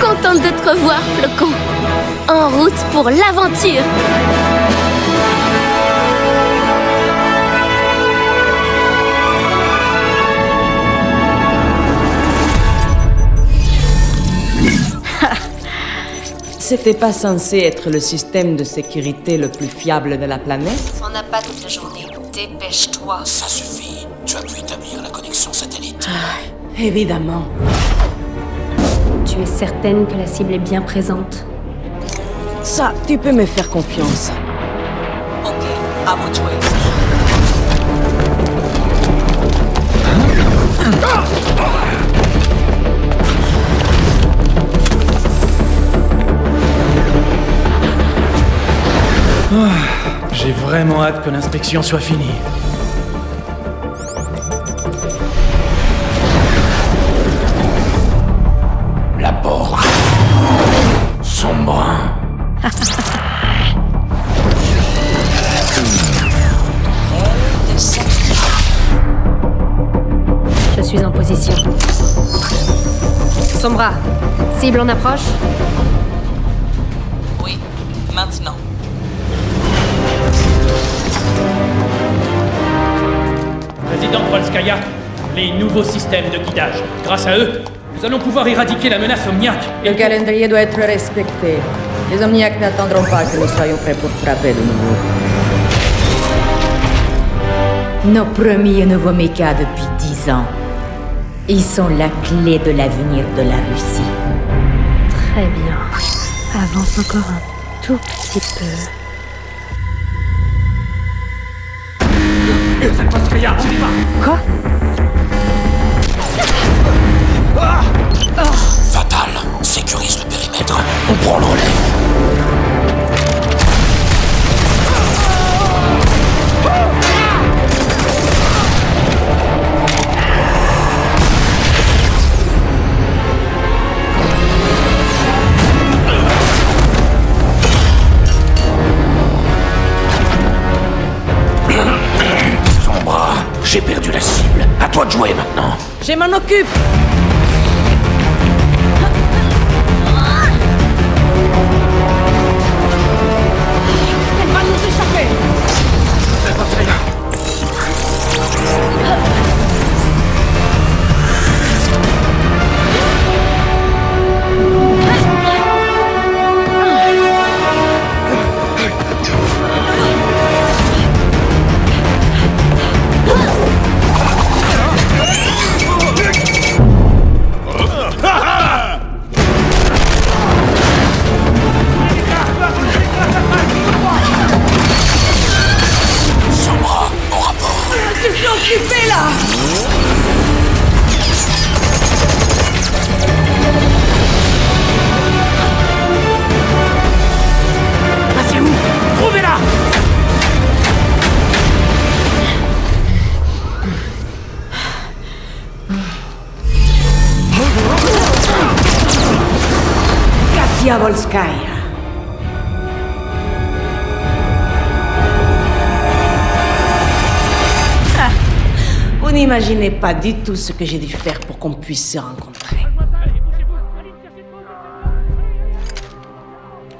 E: Contente de te revoir, Flocon. En route pour l'aventure.
T: C'était pas censé être le système de sécurité le plus fiable de la planète?
J: On n'a pas toute la journée. Dépêche-toi.
I: Ça suffit. Tu as pu établir la connexion satellite.
T: Évidemment.
Q: Tu es certaine que la cible est bien présente?
T: Ça, tu peux me faire confiance.
A: Ok, à vous de jouer.
D: J'ai vraiment hâte que l'inspection soit finie.
C: La porte. Sombre.
Q: Je suis en position. Sombra, cible en approche?
A: Oui, maintenant.
U: Président Polskaya, les nouveaux systèmes de guidage. Grâce à eux, nous allons pouvoir éradiquer la menace omniaque.
T: Le calendrier doit être respecté. Les Omniacs n'attendront pas que nous soyons prêts pour frapper de nouveau.
V: Nos premiers nouveaux mechas depuis 10 ans. Ils sont la clé de l'avenir de la Russie.
Q: Très bien. Avance encore un tout petit peu. Quoi?
C: Fatal, sécurise le périmètre. On prend le relais. J'ai perdu la cible. À toi de jouer maintenant.
T: Je m'en occupe. Elle va nous échapper.
L: Occupé là!
U: C'est où? Trouvez-la!
T: Katia Volskaya. Vous n'imaginez pas du tout ce que j'ai dû faire pour qu'on puisse se rencontrer.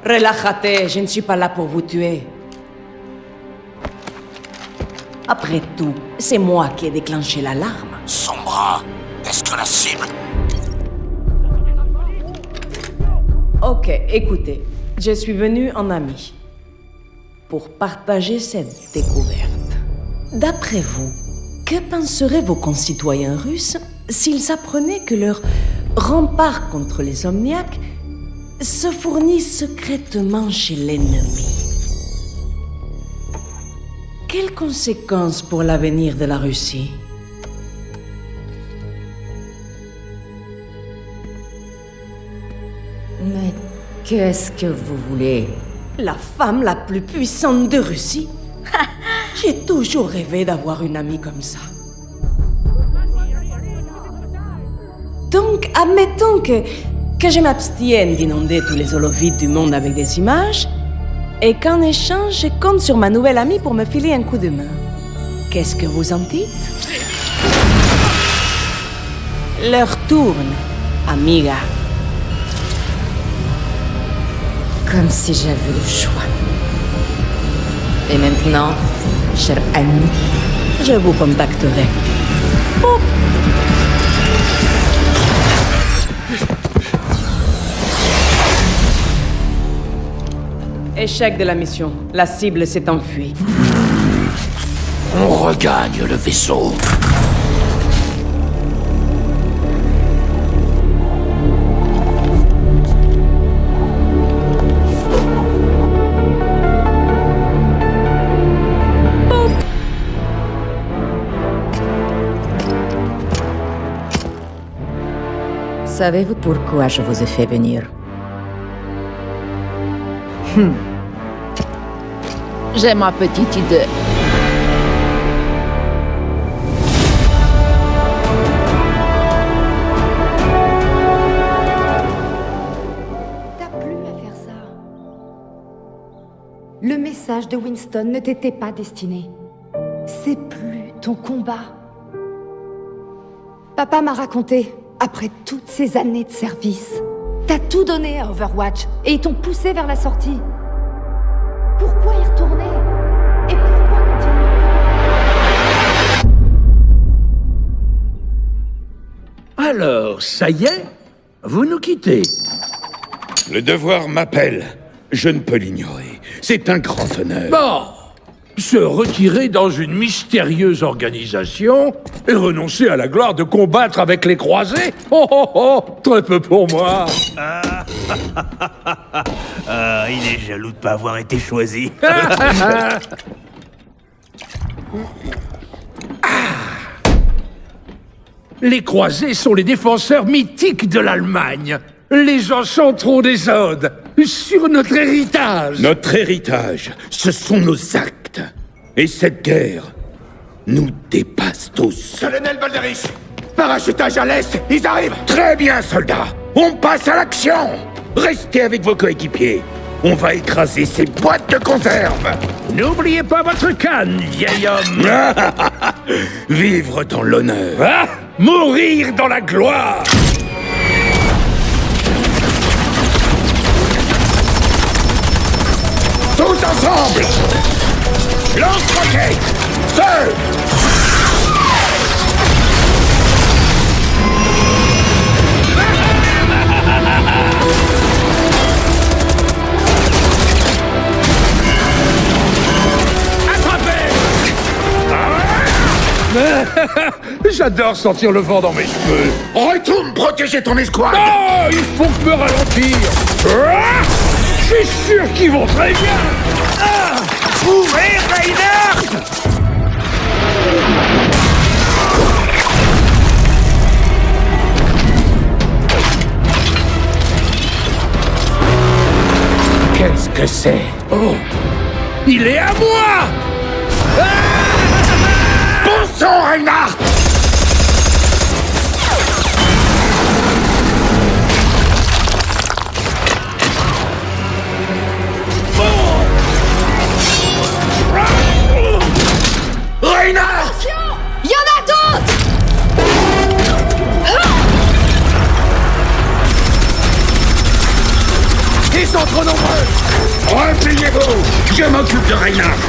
T: Relájate, je ne suis pas là pour vous tuer. Après tout, c'est moi qui ai déclenché l'alarme.
C: Sombra, est-ce que la cible...
T: Ok, écoutez, je suis venu en ami pour partager cette découverte. D'après vous, que penseraient vos concitoyens russes s'ils apprenaient que leur rempart contre les Omniacs se fournit secrètement chez l'ennemi? Quelles conséquences pour l'avenir de la Russie?
V: Mais qu'est-ce que vous voulez?
T: La femme la plus puissante de Russie? J'ai toujours rêvé d'avoir une amie comme ça. Donc, admettons que je m'abstienne d'inonder tous les holovides du monde avec des images, et qu'en échange, je compte sur ma nouvelle amie pour me filer un coup de main. Qu'est-ce que vous en dites? L'heure tourne, amiga.
V: Comme si j'avais le choix. Et maintenant, cher ami,
T: je vous contacterai. Oh. Échec de la mission. La cible s'est enfuie.
C: On regagne le vaisseau.
V: Savez-vous pourquoi je vous ai fait venir? J'ai ma petite idée.
B: Le message de Winston ne t'était pas destiné. C'est plus ton combat. Papa m'a raconté, après toutes ces années de service, t'as tout donné à Overwatch et ils t'ont poussé vers la sortie. Pourquoi y retourner? Et pourquoi continuer?
C: Alors, ça y est? Vous nous quittez. Le devoir m'appelle. Je ne peux l'ignorer. C'est un grand honneur.
G: Bon, se retirer dans une mystérieuse organisation et renoncer à la gloire de combattre avec les croisés? Oh oh oh, très peu pour moi.
W: Il est jaloux de pas avoir été choisi.
G: Les croisés sont les défenseurs mythiques de l'Allemagne. Les ancêtres des Odes, sur notre héritage.
C: Notre héritage, ce sont nos actes. Et cette guerre nous dépasse tous.
W: Colonel Balderich, parachutage à l'est, ils arrivent.
C: Très bien, soldats. On passe à l'action. Restez avec vos coéquipiers. On va écraser ces boîtes de conserve.
G: N'oubliez pas votre canne, vieil homme.
C: Vivre dans l'honneur.
G: Ah, mourir dans la gloire.
C: Tous ensemble! Lance-roquette! Feu!
G: J'adore sentir le vent dans mes cheveux.
C: Retourne protéger ton escouade!
G: Oh, il faut que me ralentir. Ah, je suis sûr qu'ils vont très bien.
W: Ouvrez, Reinhardt!
G: Qu'est-ce que c'est? Oh, il est à moi!
C: Bon sang, Reinhardt! Reinhardt!
B: Il y en a d'autres!
C: Ils sont trop nombreux! Repliez-vous! Je m'occupe de Reinhardt!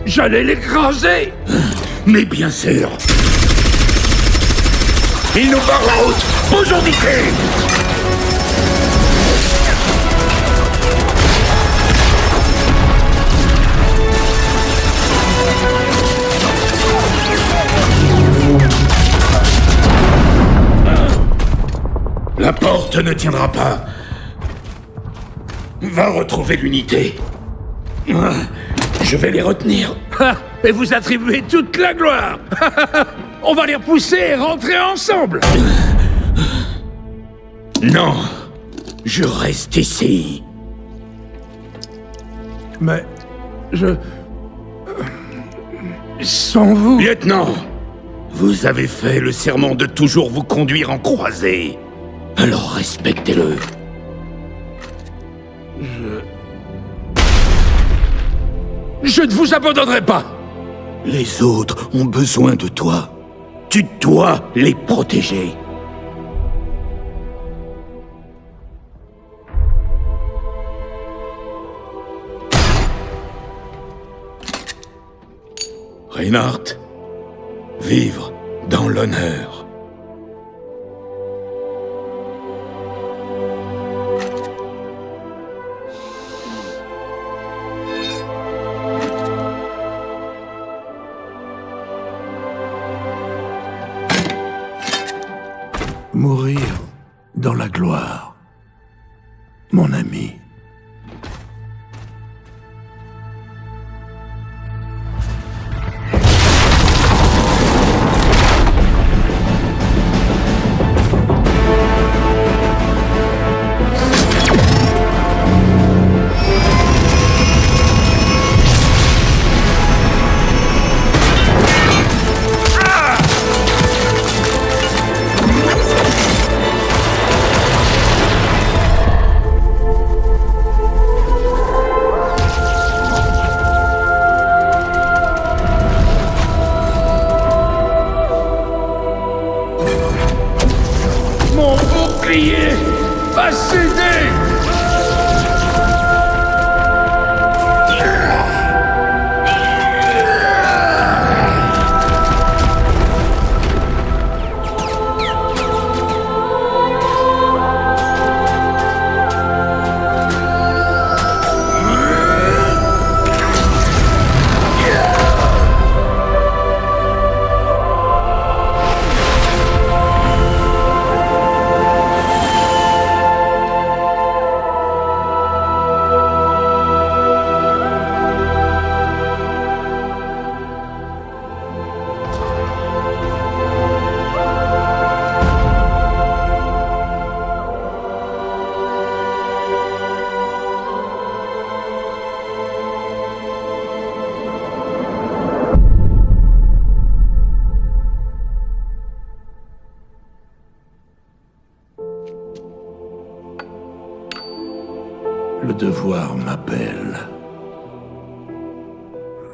G: J'allais l'écraser!
C: Mais bien sûr! Il nous barre la route! Bougeons d'ici! La porte ne tiendra pas. Va retrouver l'unité. Je vais les retenir.
G: Et vous attribuez toute la gloire. On va les repousser et rentrer ensemble.
C: Non, je reste ici.
G: Mais sans vous...
C: Lieutenant, vous avez fait le serment de toujours vous conduire en croisée. Alors respectez-le.
G: Je ne vous abandonnerai pas.
C: Les autres ont besoin de toi. Tu dois les protéger. Reinhardt, vivre dans l'honneur. mon ami.
G: Mon bouclier a cédé! Le devoir m'appelle.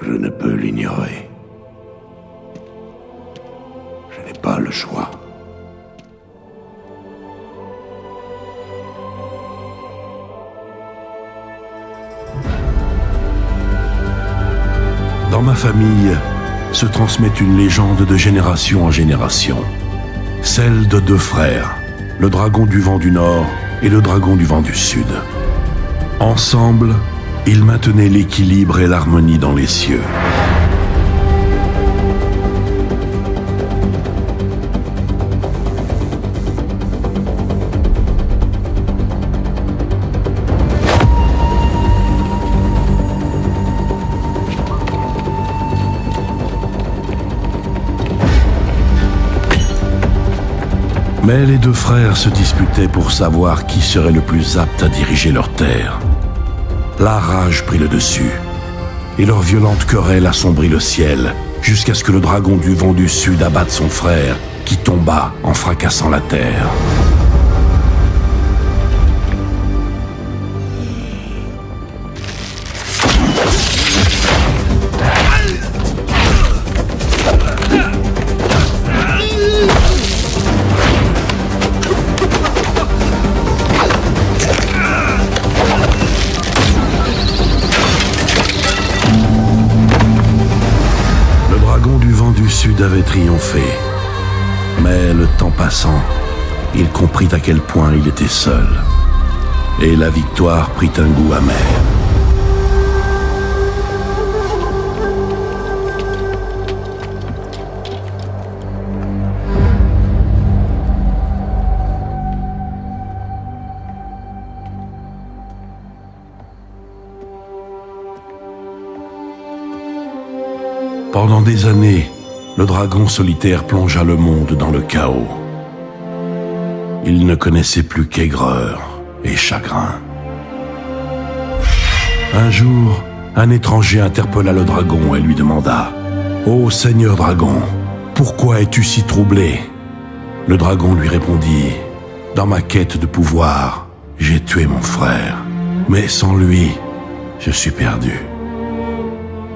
G: Je ne peux l'ignorer. Je n'ai pas le choix.
C: Dans ma famille se transmet une légende de génération en génération. Celle de deux frères, le dragon du vent du Nord et le dragon du vent du Sud. Ensemble, ils maintenaient l'équilibre et l'harmonie dans les cieux. Mais les deux frères se disputaient pour savoir qui serait le plus apte à diriger leur terre. La rage prit le dessus, et leur violente querelle assombrit le ciel, jusqu'à ce que le dragon du vent du Sud abatte son frère, qui tomba en fracassant la terre. Sud avait triomphé, mais le temps passant, il comprit à quel point il était seul, et la victoire prit un goût amer. Pendant des années, le dragon solitaire plongea le monde dans le chaos. Il ne connaissait plus qu'aigreur et chagrin. Un jour, un étranger interpella le dragon et lui demanda « Ô Seigneur dragon, pourquoi es-tu si troublé ?» Le dragon lui répondit « Dans ma quête de pouvoir, j'ai tué mon frère, mais sans lui, je suis perdu. »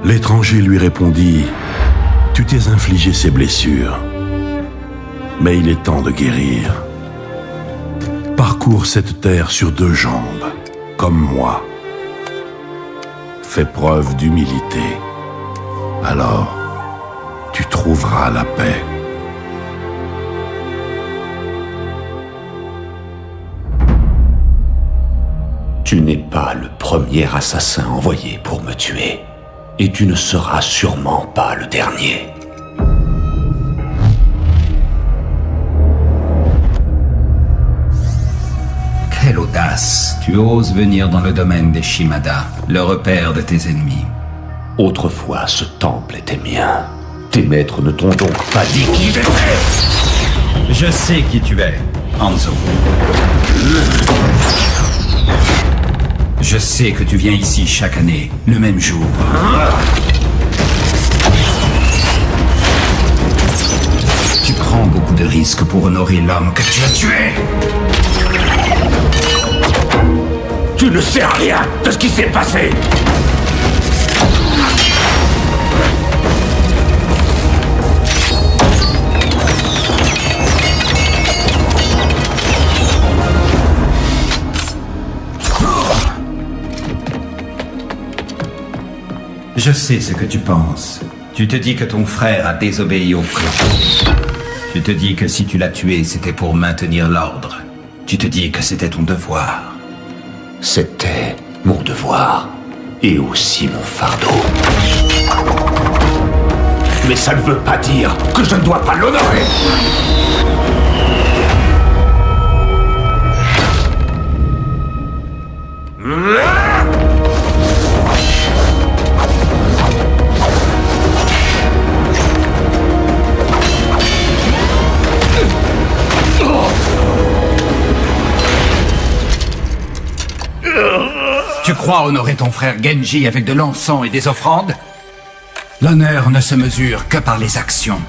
C: L'étranger lui répondit « Tu t'es infligé ces blessures, mais il est temps de guérir. Parcours cette terre sur deux jambes, comme moi. Fais preuve d'humilité, alors tu trouveras la paix. »
I: Tu n'es pas le premier assassin envoyé pour me tuer. Et tu ne seras sûrement pas le dernier.
M: quelle audace! Tu oses venir dans le domaine des Shimada, le repère de tes ennemis.
I: Autrefois, ce temple était mien. Tes maîtres ne t'ont donc pas dit qui j'étais.
M: Je sais qui tu es, Hanzo. Je sais que tu viens ici chaque année, le même jour. Tu prends beaucoup de risques pour honorer l'homme que tu as tué.
W: Tu ne sais rien de ce qui s'est passé.
M: Je sais ce que tu penses. Tu te dis que ton frère a désobéi au clan. Tu te dis que si tu l'as tué, c'était pour maintenir l'ordre. Tu te dis que c'était ton devoir.
I: C'était mon devoir. Et aussi mon fardeau. Mais ça ne veut pas dire que je ne dois pas l'honorer.
M: Tu crois honorer ton frère Genji avec de l'encens et des offrandes? L'honneur ne se mesure que par les actions.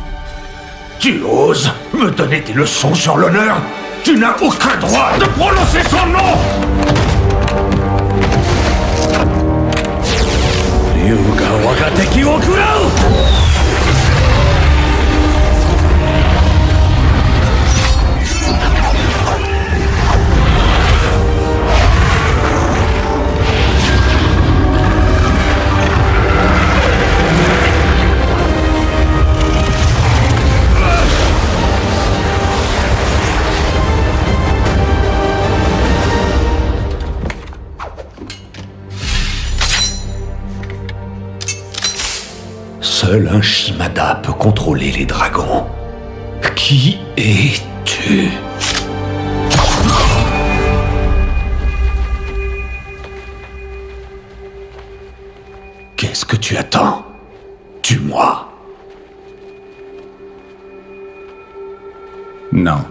W: Tu oses me donner des leçons sur l'honneur? Tu n'as aucun droit de prononcer son nom! Ryuga waga teki wo kurau!
I: Seul un Shimada peut contrôler les dragons. Qui es-tu? Qu'est-ce que tu attends? Tue-moi.
M: Non.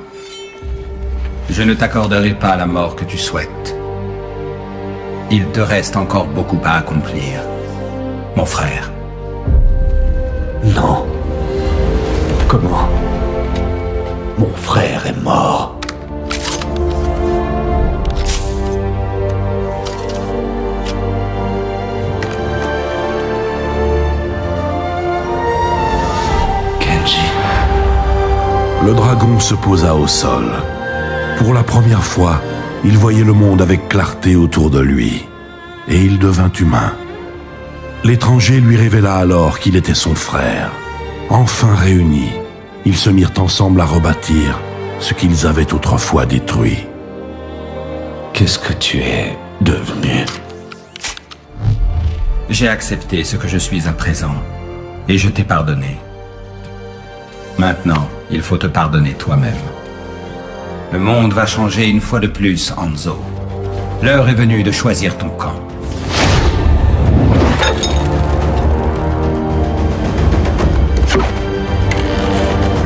M: Je ne t'accorderai pas la mort que tu souhaites. Il te reste encore beaucoup à accomplir, mon frère.
I: Non. Comment? Mon frère est mort.
C: Genji. Le dragon se posa au sol. Pour la première fois, il voyait le monde avec clarté autour de lui. Et il devint humain. L'étranger lui révéla alors qu'il était son frère. Enfin réunis, ils se mirent ensemble à rebâtir ce qu'ils avaient autrefois détruit.
I: Qu'est-ce que tu es devenu?
M: J'ai accepté ce que je suis à présent, et je t'ai pardonné. Maintenant, il faut te pardonner toi-même. Le monde va changer une fois de plus, Hanzo. L'heure est venue de choisir ton camp.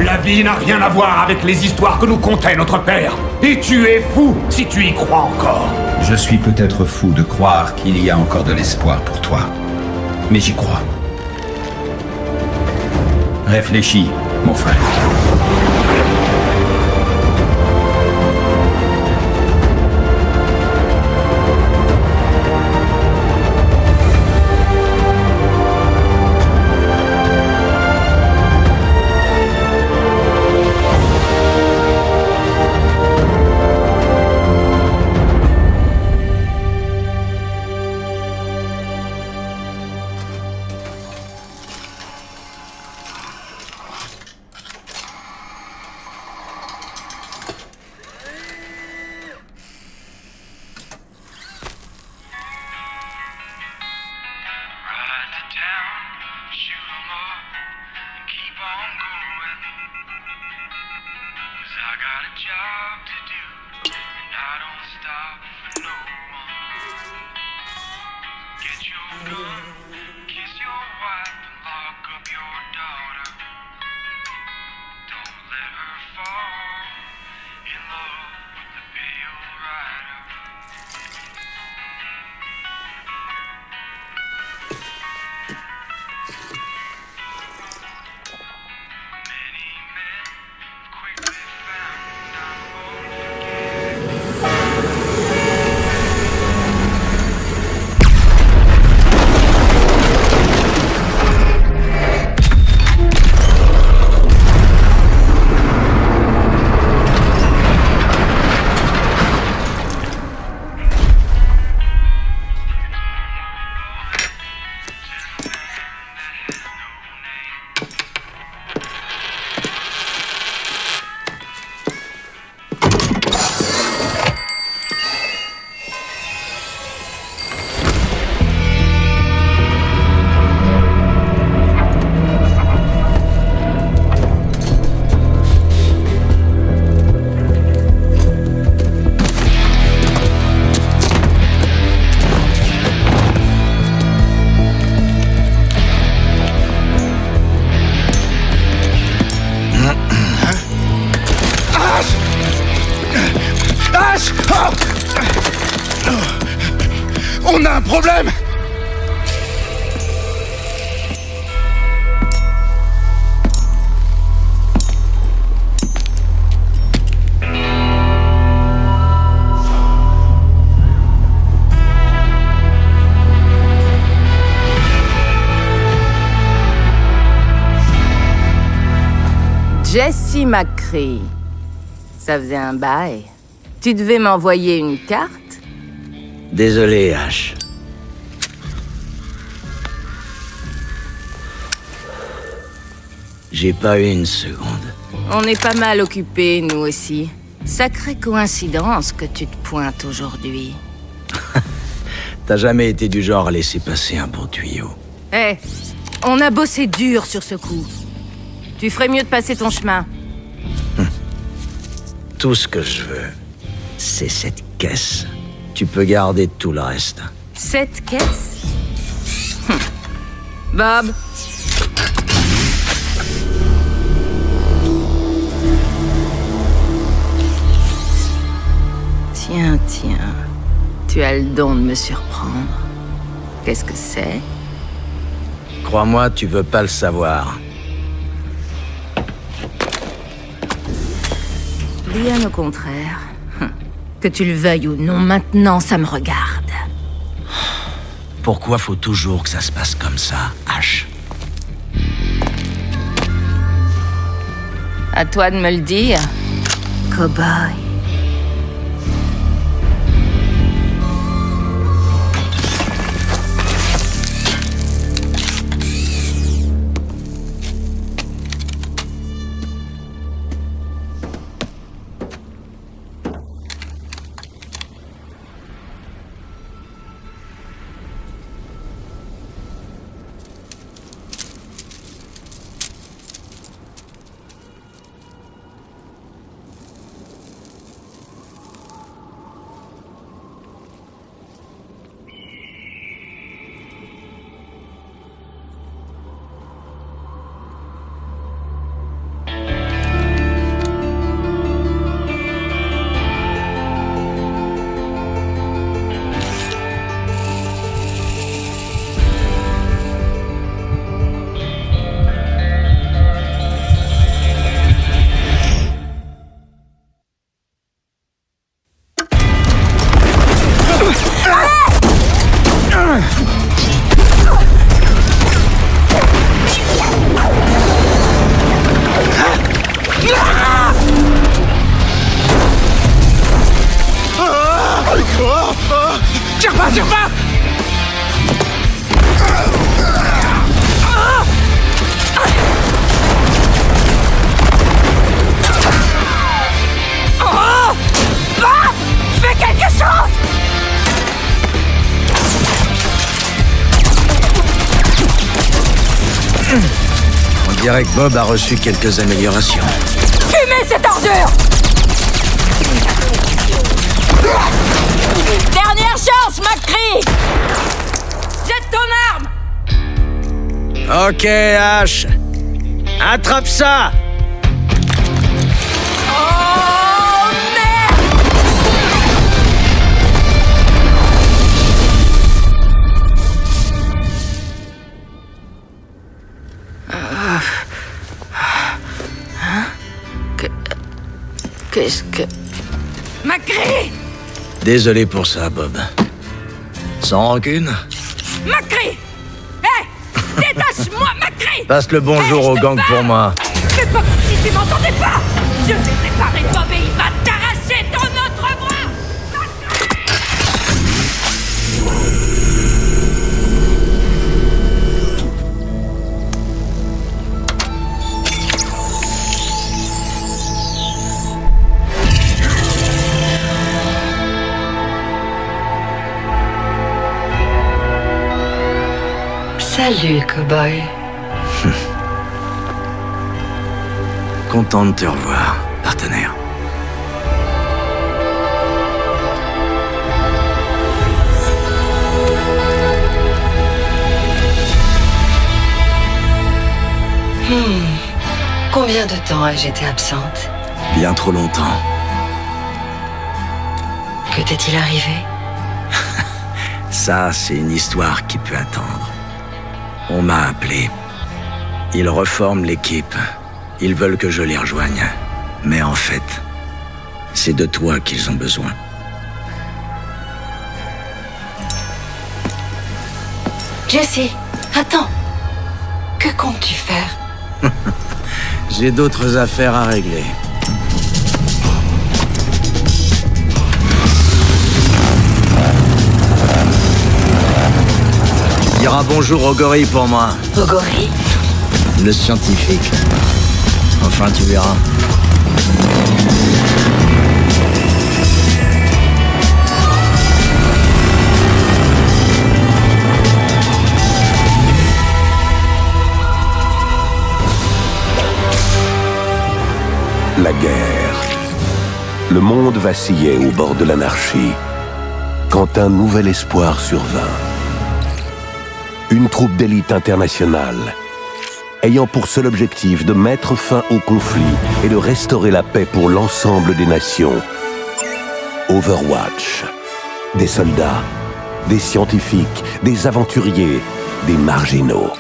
W: La vie n'a rien à voir avec les histoires que nous contait notre père. Et tu es fou si tu y crois encore.
M: Je suis peut-être fou de croire qu'il y a encore de l'espoir pour toi. Mais j'y crois. Réfléchis, mon frère.
K: On a un problème!
V: Jesse McCree. Ça faisait un bail. Tu devais m'envoyer une carte?
F: Désolé, Ash. J'ai pas eu une seconde.
V: On est pas mal occupés, nous aussi. Sacrée coïncidence que tu te pointes aujourd'hui.
F: T'as jamais été du genre à laisser passer un bon tuyau.
V: Hé, on a bossé dur sur ce coup. Tu ferais mieux de passer ton chemin.
F: Tout ce que je veux, c'est cette caisse. Tu peux garder tout le reste.
V: Cette caisse? Bob? Tiens, tu as le don de me surprendre. Qu'est-ce que c'est?
F: Crois-moi, tu veux pas le savoir.
V: Bien au contraire. Que tu le veuilles ou non, maintenant, ça me regarde.
F: Pourquoi faut toujours que ça se passe comme ça, Ash?
V: À toi de me le dire, cow-boy.
H: Tire pas!
V: Fais quelque chose!
F: On dirait que Bob a reçu quelques améliorations.
V: Fumez cette ordure! Dernière chance, McCree! Jette ton arme!
F: Ok, Ash. Attrape ça!
V: Oh, merde! Hein? Qu'est-ce que... McCree!
F: Désolé pour ça, Bob. Sans rancune?
V: McCree! Hé! Détache-moi, McCree!
F: Passe le bonjour au gang pour moi.
V: Fais pas comme si tu m'entendais pas! Je vais préparer Bob et il va t'arracher ton autre bras!
Q: Salut, cow-boy.
F: Content de te revoir, partenaire.
Q: Combien de temps ai-je été absente?
F: Bien trop longtemps.
Q: Que t'est-il arrivé?
N: Ça, c'est une histoire qui peut attendre. On m'a appelé. Ils reforment l'équipe. Ils veulent que je les rejoigne. Mais en fait, c'est de toi qu'ils ont besoin.
Q: Jesse, attends. Que comptes-tu faire?
N: J'ai d'autres affaires à régler. Dire un bonjour au gorille pour moi.
Q: Au gorille?
N: Le scientifique. Enfin, tu verras.
C: La guerre. Le monde vacillait au bord de l'anarchie quand un nouvel espoir survint. Une troupe d'élite internationale ayant pour seul objectif de mettre fin au conflit et de restaurer la paix pour l'ensemble des nations. Overwatch. Des soldats, des scientifiques, des aventuriers, des marginaux.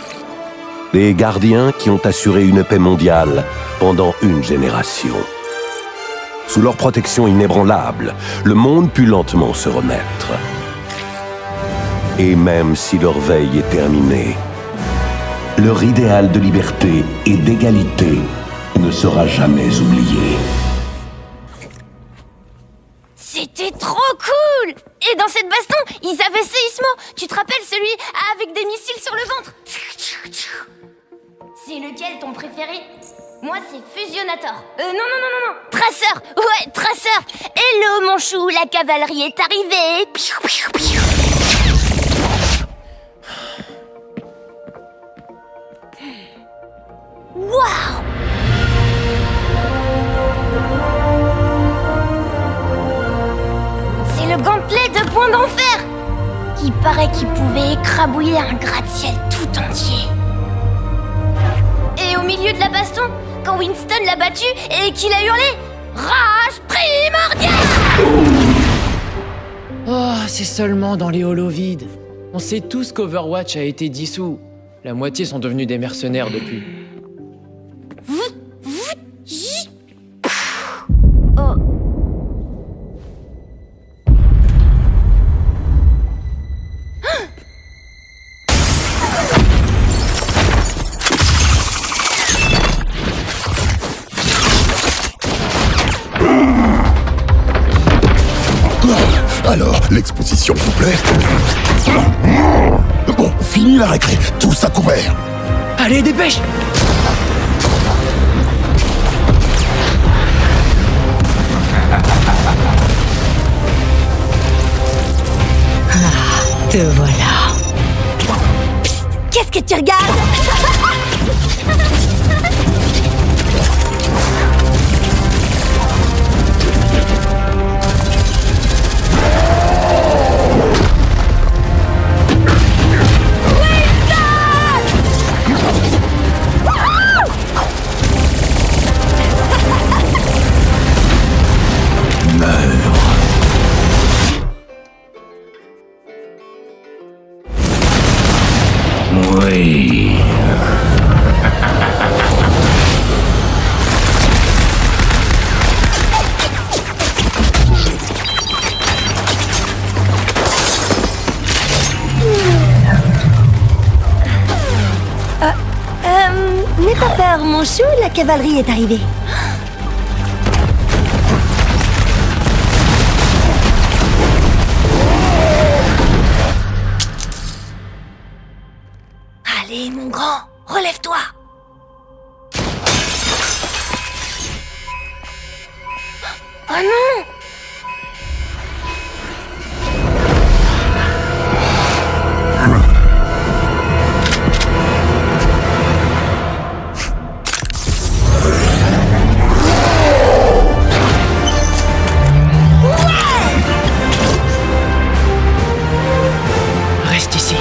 C: Des gardiens qui ont assuré une paix mondiale pendant une génération. Sous leur protection inébranlable, le monde put lentement se remettre. Et même si leur veille est terminée, leur idéal de liberté et d'égalité ne sera jamais oublié.
E: C'était trop cool! Et dans cette baston, ils avaient Séismo. Tu te rappelles celui avec des missiles sur le ventre? C'est lequel ton préféré? Moi, c'est Fusionator. Non. Traceur. Ouais, Traceur. Hello, mon chou, la cavalerie est arrivée. Waouh! C'est le gantelet de Point d'Enfer. Il paraît qu'il pouvait écrabouiller un gratte-ciel tout entier. Et au milieu de la baston, quand Winston l'a battu et qu'il a hurlé « Rage primordiale !»
O: Oh, c'est seulement dans les holos vides. On sait tous qu'Overwatch a été dissous. La moitié sont devenus des mercenaires depuis.
E: Oh.
K: Alors, l'exposition vous plaît? Bon, fini la récré, tous à couvert.
O: Allez, dépêche!
L: Te voilà.
E: Psst, qu'est-ce que tu regardes?
N: Oui.
L: N'aie pas peur, mon chou, la cavalerie est arrivée.
E: Allez, mon grand, relève-toi. Oh non!
O: Reste ici.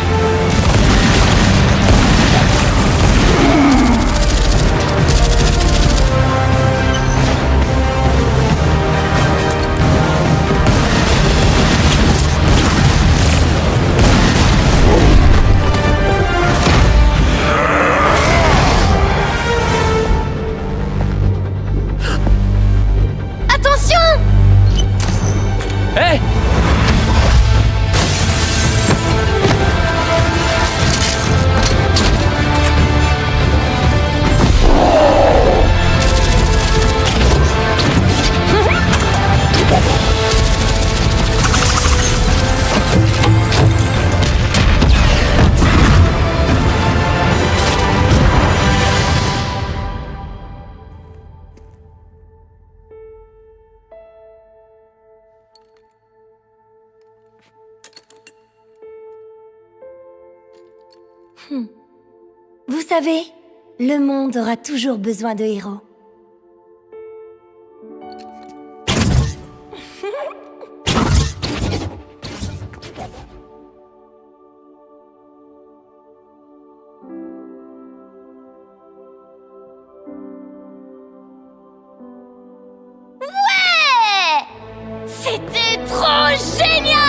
L: Vous savez, le monde aura toujours besoin de héros.
E: Ouais! C'était trop génial!